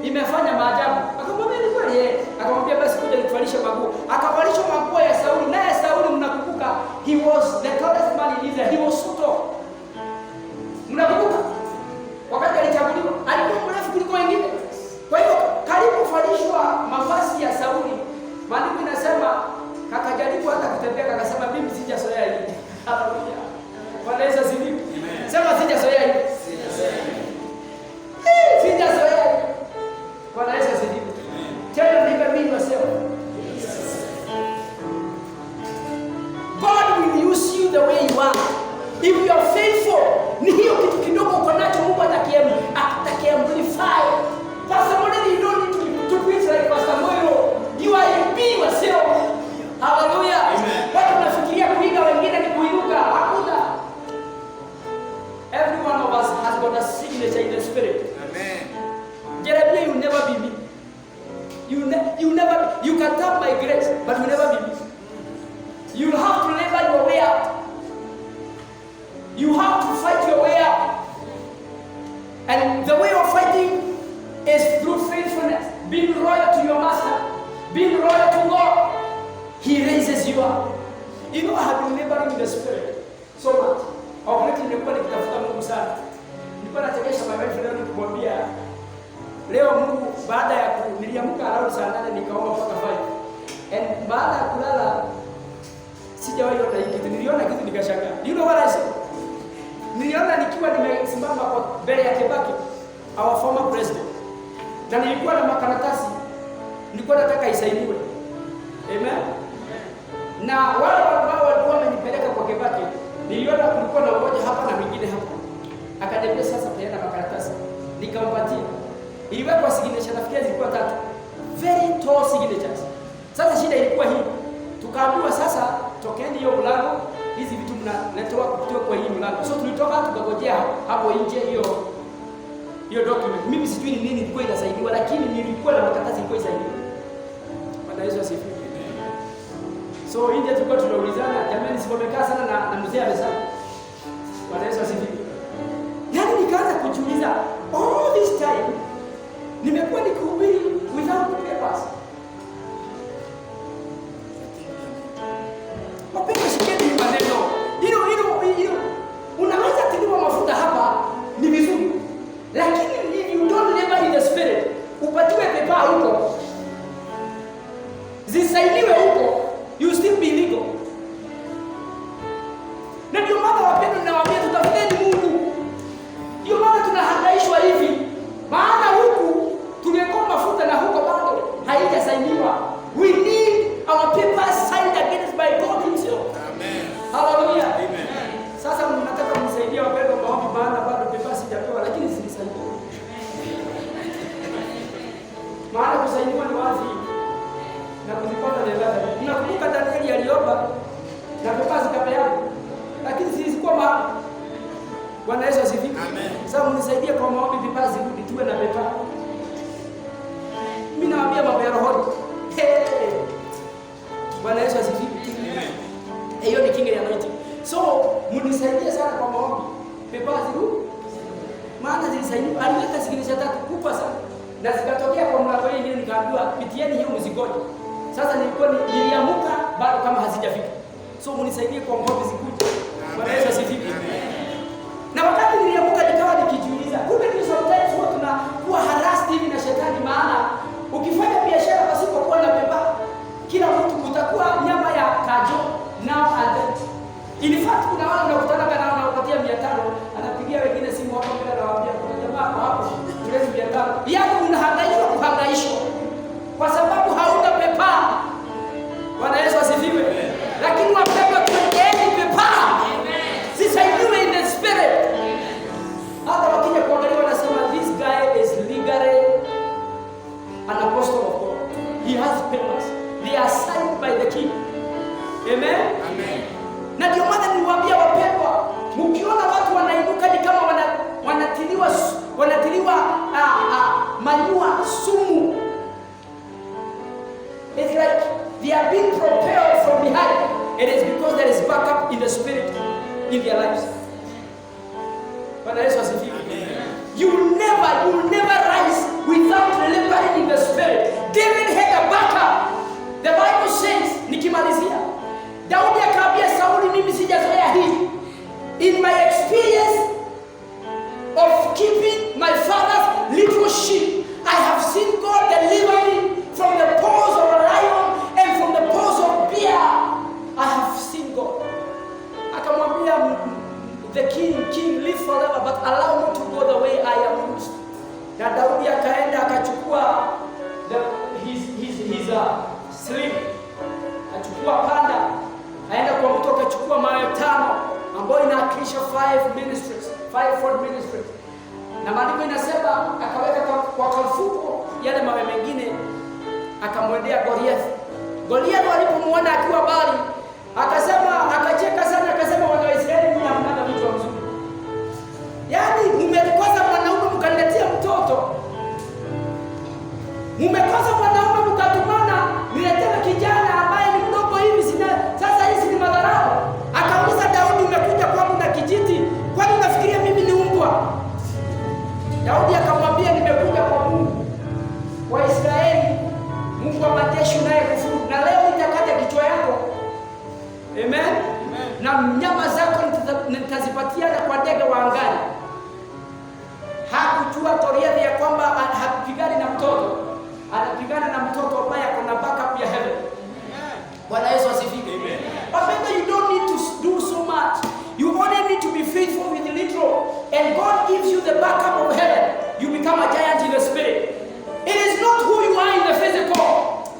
imefanya maajabu. Akamwambia ni kweli yeye. Akamwambia basi kuja nikuvalishe maguo. Akavalishwa maguo ya Sauli. Naye Sauli mnakumbuka, he was the tallest man in Israel. He was so tall. Mnakumbuka? Wakati alichaguliwa, alikuwa mrefu kuliko wengine. Kwa hivyo karibu kuvalishwa mavazi ya Sauli, maandiko inasema akajaribu hata kutembea, akasema mimi sijazoea hili. Haleluya. Bwana Yesu asifiwe. Sema sijazoea hili. Sijazoea hili. Bwana Yesu asifiwe. Tell me mimi myself. God will use you the way you are. If you are faithful, ni hiyo kitu kidogo uko nacho Mungu atakiamplify. Pastor Moyo, you don't need to preach like Pastor Moyo. You are a be yourself. Hallelujah. Watu wanafikiria kuiga wengine ni kuinuka. Hakuna. Every one of us has got a signature in the spirit. Amen. Jeremiah, you never be me. You can tap my grace, but you never be me. You have to labor your way out. You have to fight your way out. And the way of fighting is through faithfulness. Being loyal to your master. Being loyal to God. He raises you up. You know, I have been laboring in the spirit so much. Of late nimekuwa nikitafuta Mungu sana. Nilikuwa natekesha my wife leo nikumwambia leo Mungu baada ya niliamka around saa 8 nikaomba mpaka 5. And baada ya kulala sijawahi ona hiki kitu. Niliona kitu nikashangaa. You know what I said? Niliona nikiwa nimesimama kwa mbele ya Kibaki, our former president. Na nilikuwa na makaratasi. Nilikuwa nataka isainiwe. Amen. Na wale ambao walikuwa wamenipeleka kwa Kibaki, niliona kulikuwa na mmoja hapa na mwingine hapa. Akaniambia sasa peana makaratasi. Nikampatia. Iliwekwa signature, nafikiri zilikuwa 3. Very tall signatures. Sasa shida ilikuwa hii. Tukaambiwa sasa tokeni hiyo mlango, hizi vitu mnatoa kutoka kwa hii mlango. So tulitoka tukagojea hapo nje hiyo document. Mimi sijui ni nini ilikuwa inasaidiwa, lakini nilikuwa na makaratasi ilikuwa inasaidiwa. Bwana Yesu asifiwe. So nje tulikuwa tunaulizana, jamani sipomekaa sana na mzee amesema. Bwana Yesu asifiwe. Yaani nikaanza kujiuliza, all this time nimekuwa nikihubiri without papers. Wapenda shikeni maneno. Unaweza tiliwa mafuta hapa ni vizuri. Lakini if you don't labor in the spirit, upatiwe pepa huko, zisainiwe huko, you still be legal. Na ndio maana wapenda nawaambia tutafuteni Mungu. Ndio maana tunahangaishwa Tulikuwa mahali. Bwana Yesu asifiwe. Amen. Sasa mnisaidie kwa maombi pepa zirudi, tuwe na pepa. Mimi nawaambia mambo ya roho. Bwana Yesu asifiwe. Amen. Hiyo ni kinga ya anointing. So, mnisaidie sana kwa maombi. Pepa zirudi. Maana zilisaidia, aliweka signature 3 kubwa sana. Na zikatokea kwa mlango hii nikaambiwa pitieni hiyo mzigoje. Sasa niliamuka bado kama hazijafika. So mnisaidie kwa maombi zikuje. Bwana Yesu asifiwe. Na wakati niliamuka nikawa nikijiuliza, kumbe ni sometimes huwa tunakuwa harassed hivi na shetani, maana ukifanya biashara pasipokuwa na pepa, kila mtu utakuwa nyama ya kajo now and then. In fact kuna wale unakutana na wanaopatia 500, anapigia wengine simu hapo mbele anawaambia kuna jamaa hapo tulezi 500. Yako unahangaishwa kuhangaishwa kwa sababu hauna pepa. Bwana Yesu asifiwe. Lakini wapendwa, tuendeeni pepa. Sisaidiwe in the spirit. Hata wakija kuangalia wanasema this guy is legally an apostle of God. He has papers. They are signed by the king. Amen. Amen. Na ndio maana niwaambia wapendwa, mkiona watu wanainuka ni kama wanatiliwa manyua sumu. It's like they are being propelled from behind. It is because there is backup in the spirit in their lives. Bwana Yesu asifiwe. You will never rise without laboring in the spirit. David had a backup. The Bible says, nikimalizia, Daudi akaambia Sauli, mimi sijazoea hii. In my experience of keeping my father's little sheep, I have seen God deliver me from the paws of a lion and from the paws of bear. I have seen God. Akamwambia the king live forever, but allow me to go the way I am used. Na Daudi akaenda akachukua his sling, achukua panda, aenda kwa mtu akachukua mawe 5 ambayo inawakilisha 5 ministries. Na maandiko inasema akaweka kwa kamfuko yale mawe mengine, akamwendea Goliath. Goliath alipomuona akiwa bali, akacheka sana, akasema wana wa Israeli, mimi hamna mtu mzuri. Yaani mmekosa mwanaume mkaniletea mtoto. Mmekosa mwanaume mkatumana niletea kijana ambaye ni mdogo hivi, sasa hizi ni madharau. Akauliza Daudi, umekuja kwangu na kijiti, kwani unafikiria mimi ni mbwa? Daudi akamwambia, nimekuja kwa Mungu wa Israeli, Mungu wa majeshi naye kufuru, na leo nitakata kichwa yako. Amen. Na nyama zako nitazipatiana kwa ndege wa angani. Hakujua Goliath ya kwamba hapigani na mtoto, anapigana na mtoto ambaye ako na backup ya heaven. Bwana Yesu asifiwe. Amen. But you don't need to do so much. You only need to be faithful with the little, and God gives you the backup of heaven. You become a giant in the spirit. It is not who you are in the physical.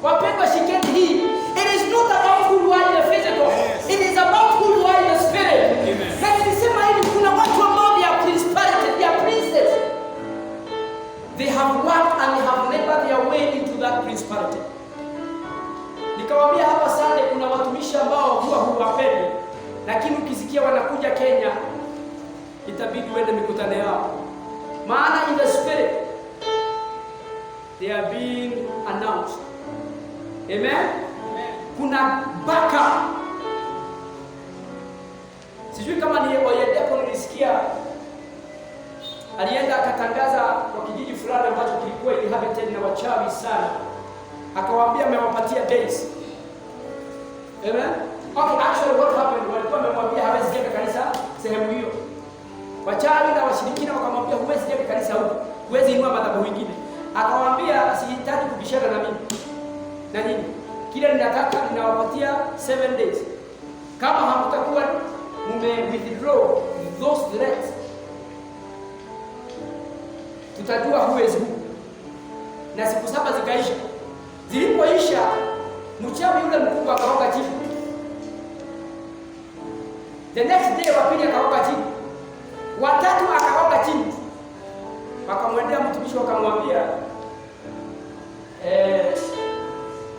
Wapendwa, shikeni hii. It is not about who you are in the physical. Yes. It is about who you are in the spirit. Amen. Na nilisema hivi, kuna watu ambao they are principalities, they are princes. They have worked and they have labored their way into that principality. Nikawaambia hapa Sunday, kuna watumishi ambao huwapendi, lakini ukisikia wanakuja Kenya, itabidi uende mikutano yao. Maana in the spirit, they are being announced. Amen? Kuna backup. Sijui kama ni Oyedepo, nilisikia alienda akatangaza kwa kijiji fulani ambacho kilikuwa inhabited na wachawi sana. Akawaambia amewapatia days. Amen? Okay, actually what happened, walikuwa wamemwambia hawezi jenga kanisa sehemu hiyo. Wachawi na washirikina wakamwambia huwezi jenga kanisa huko, huwezi inua madhabahu mengine. Akawaambia sihitaji kubishana na mimi. Na nini? Kile ninataka ninawapatia 7 days. Kama hamtakuwa withdraw those threats, tutajua who is who. Na siku 7 zikaisha. Zilipoisha, mchawi yule mkubwa akaoga chini. The next day wapili akaoga chini. Watatu akaoga chini. Wakamwendea mtumishi wakamwambia,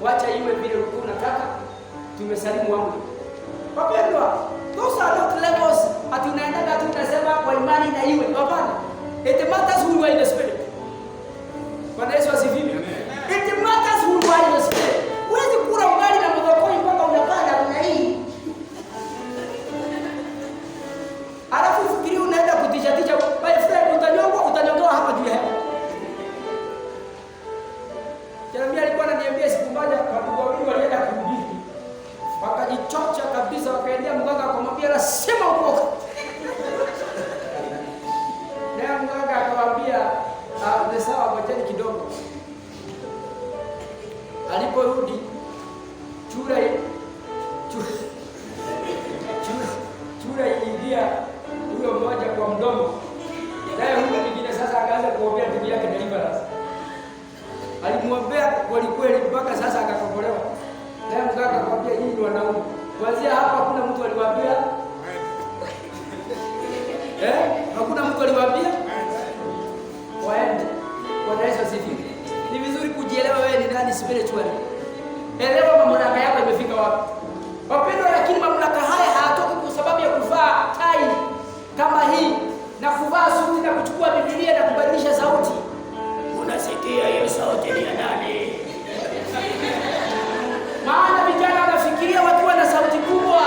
wacha iwe vile ulikuwa unataka, tumesalimu amri. Wapendwa, those are not levels at It matters who you are in the spirit. Bwana Yesu asifiwe. It matters who you are in the spirit. Huwezi kula ugali na mdhokoi mpaka unakaa na hii. Alafu fikiri unaenda kutisha my friend, utanyongoa hapa juu ya hewa. Jeremia alikuwa ananiambia siku moja watu wawili walienda kuhubiri. Wakajichocha kabisa, wakaendea mganga akamwambia nasema ukoka. Na mganga akamwambia ni sawa, ngojeni kidogo. Aliporudi chura iliingia huyo mmoja kwa mdomo. Naye huyo mwingine sasa akaanza kuombea ndugu yake deliverance. Alimwombea kweli mpaka sasa akakombolewa. Naye mganga akamwambia nyinyi ni wanaume. Kuanzia hapa hakuna mtu aliwaambia. Hakuna mtu aliwaambia. Waende. Bwana Yesu asifiwe. Ni vizuri kujielewa wewe ni nani spiritually. Elewa mamlaka yako imefika wapi. Wapendwa, lakini mamlaka haya hayatoki kwa sababu ya kuvaa tai kama hii na kuvaa suti na kuchukua Biblia na kubadilisha sauti. Unasikia hiyo sauti ni ya nani? Maana vijana wanafikiria wakiwa na sauti kubwa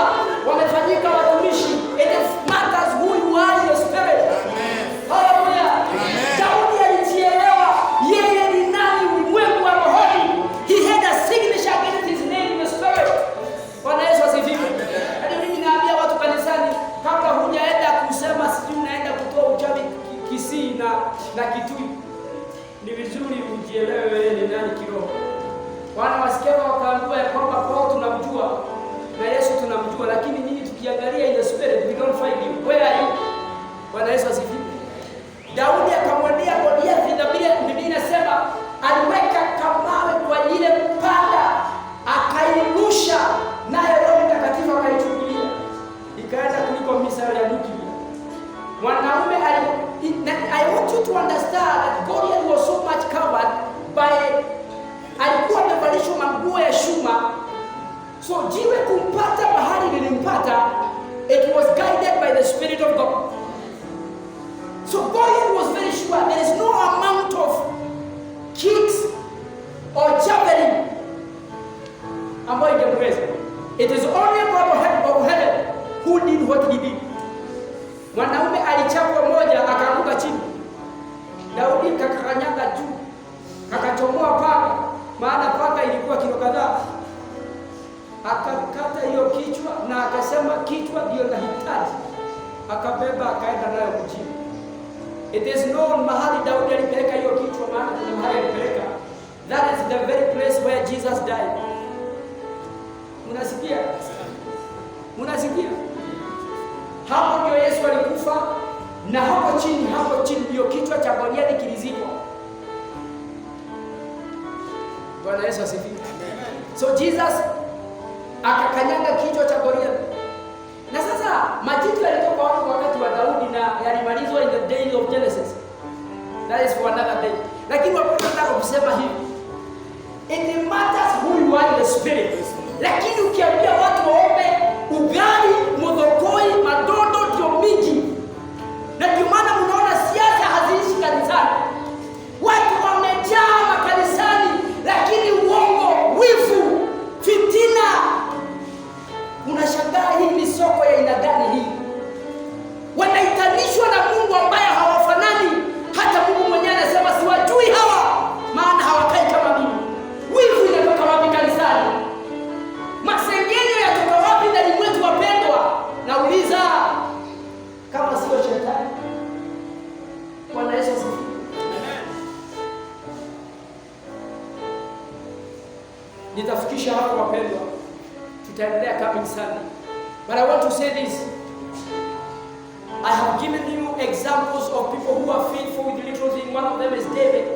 wamefanyika watumishi. It matters who you are in the spirit. Hallelujah. Daudi alijielewa yeye ni nani ulimwengu wa rohoni. He had a signature against his name in the spirit. Bwana Yesu asifiwe. Hadi mimi naambia watu kanisani, kabla hujaenda kusema sijui unaenda kutoa uchawi Kisii na Kitui, ni vizuri ujielewe wewe ni nani kiroho. Wana wasikia wakaambiwa ya kwamba kwao tunamjua na Yesu tunamjua, lakini nyinyi tukiangalia in the spirit we don't find him. Where are you? Bwana Yesu asifiwe. Daudi akamwambia Goliathi, na Biblia inasema aliweka kamawe kwa ile panda akairusha, naye Roho Mtakatifu akaichukulia ikaenda kuliko misali ya nyuki. Mwanaume I want you to understand that Goliath was so much covered by, alikuwa amevalishwa manguo ya shuma, so jiwe kumpata bahari lilimpata. It was guided by the Spirit of God. So Goliath was very sure there is no amount of kicks or javelin ambayo ingemweza. It is only God of heaven who did what he did. Mwanaume alichapwa moja akaanguka chini. Daudi kakakanyaga juu, akachomoa panga, maana panga ilikuwa kilo kadhaa. Akakata hiyo kichwa na akasema kichwa ndio nahitaji. Akabeba akaenda nayo mjini. It is known mahali Daudi alipeleka hiyo kichwa, maana kuna mahali alipeleka. That is the very place where Jesus died. Unasikia? Unasikia? Hapo ndio Yesu alikufa, na hapo chini ndio kichwa cha Goliathi kilizikwa. Bwana Yesu asifiwe. So Jesus akakanyaga kichwa cha Goliathi. Na sasa majitu yalitoka wakati wa Daudi na yalimalizwa in the days of Genesis. That is for another day. Lakini wapo nataka kusema hivi. It matters who you are in the spirit. Lakini ukiambia watu waombe ugali, mdhokoi, madondo ndio mingi. Na ndio maana mnaona siasa haziishi kanisani. Watu wamejaa makanisani, lakini uongo, wivu, fitina. Unashangaa hii ni soko ya aina gani hii? Wanaitanishwa na Mungu ambaye hawafanani. Hata Mungu mwenyewe anasema siwajui hawa, maana hawakai kama mimi. Wivu inatoka wapi kanisani? Masengenyo yatoka wapi ndani mwetu wapendwa? Nauliza, kama sio shetani. Bwana Yesu asifiwe. Nitafikisha hapo wapendwa. Tutaendelea coming Sunday. But I want to say this. I have given you examples of people who are faithful with little things. One of them is David.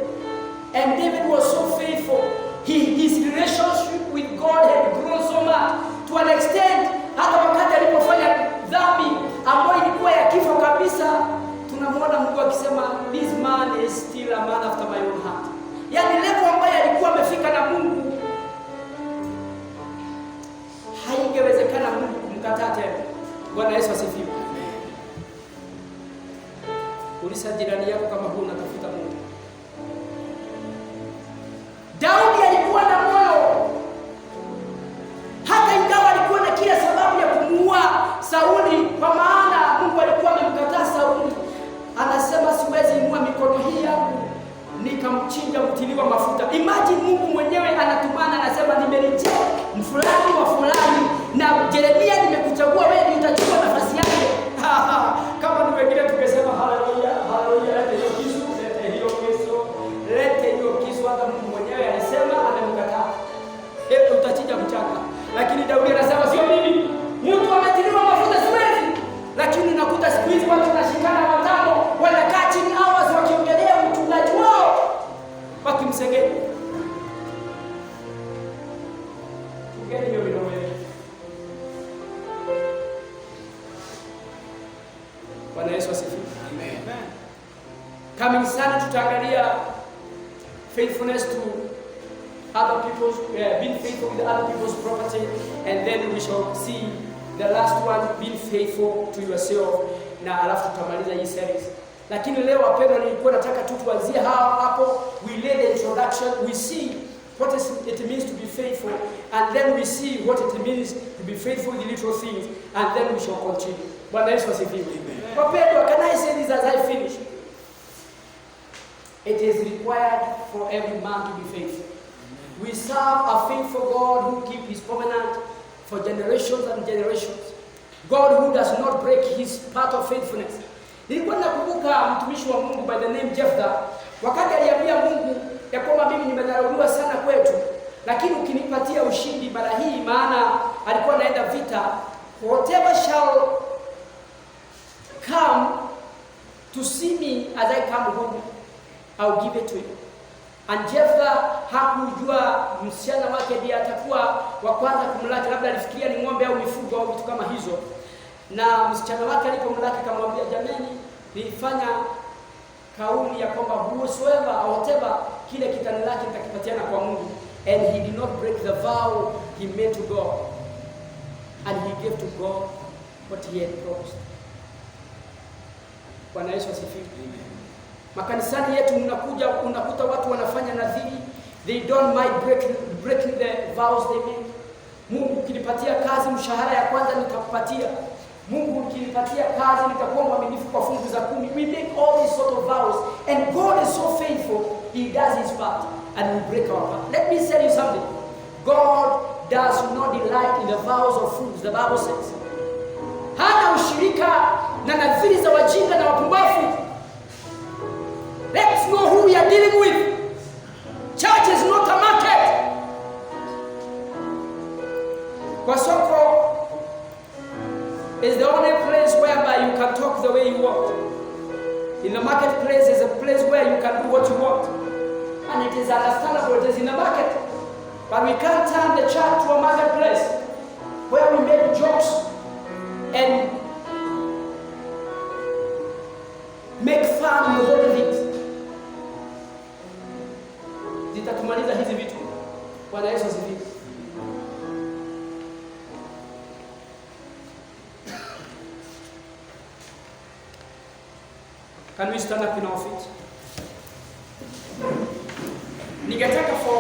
And David was so faithful. His relationship with God had grown so much to an extent, hata wakati alipofanya dhambi ambayo ilikuwa ya kifo kabisa, tunamwona Mungu akisema this man is still a man after my own heart. Yaani level ambayo alikuwa amefika na Mungu, haingewezekana Mungu kumkataa tena. Bwana Yesu asifiwe. Uliza jirani yako kama huu unatafuta Mungu. Daudi alikuwa na moyo, hata ingawa alikuwa na kila sababu ya kumuua Sauli, kwa maana Mungu alikuwa amemkataa Sauli. Anasema siwezi inua mikono hii yangu nikamchinja mtiliwa mafuta. Imagine Mungu mwenyewe anatumana, anasema nimerejea mfulani wa fulani, na Yeremia nimekuchagua wewe, utachukua nafasi yake. Kama ni wengine tukisema haleluya, haleluya, lete hiyo kisu, lete hiyo kisu, lete hiyo kisu. Hata Mungu mwenyewe alisema amemkataa, utachinja mchanga. Lakini Daudi anasema sio mimi, mtu ametiliwa mafuta siwezi. Lakini nakuta siku hizi watu wanashikana watano, wanakaa chini hours wakiongelea mchungaji wao, wakimsengenya. Tugeni hiyo midomo yetu. Bwana Yesu asifiwe. Amen. Coming sana tutaangalia faithfulness to other people's, being faithful with other people's property, and then we shall see the last one, being faithful to yourself, na alafu tutamaliza hii series. Lakini leo wapendwa, nilikuwa nataka tu tuanzie hapo. We lay the introduction, we see what it means to be faithful, and then we see what it means to be faithful in little things, and then we shall continue. Bwana Yesu asifiwe. Wapendwa, can I say this as I finish? It is required for every man to be faithful. We serve a faithful God who keeps his covenant for generations and generations. God who does not break his part of faithfulness. Nilikuwa nakumbuka mtumishi wa Mungu by the name Jephthah, wakati aliambia Mungu ya kwamba mimi nimedharauliwa sana kwetu, lakini ukinipatia ushindi mara hii, maana alikuwa anaenda vita, whatever shall come to see me as I come home, I'll give it to you. And Jephthah hakujua msichana wake ndiye atakuwa wa kwanza kumlaki, labda alifikiria ni ng'ombe au mifugo au vitu kama hizo. Na msichana wake alipomlaki akamwambia, jamani, nilifanya kauli ya kwamba whosoever or whatever kile kitanilaki nitakipatiana kwa Mungu, and he did not break the vow he made to God, and he gave to God what he had promised. Bwana Yesu asifiwe. Makanisani yetu unakuta watu wanafanya nadhiri, they don't mind breaking the vows they make. Mungu ukinipatia kazi, mshahara ya kwanza nitakupatia. Mungu ukinipatia kazi, nitakuwa mwaminifu kwa fungu za 10. We make all these sort of vows, and God is so faithful, he does his part, and we break our part. Let me tell you something. God does not delight in the vows of fools, the Bible says. Hana ushirika na nadhiri za wajinga na wapumbavu. Let's know who we are dealing with. Church is not a market. Kwa soko is the only place whereby you can talk the way you want. In the marketplace is a place where you can do what you want. And it is understandable, it is in the market. But we can't turn the church to a marketplace where we make jokes and make fun with all things. Zitatumaliza hizi vitu. Bwana Yesu asifiwe. Can we stand up in our feet? Ningetaka for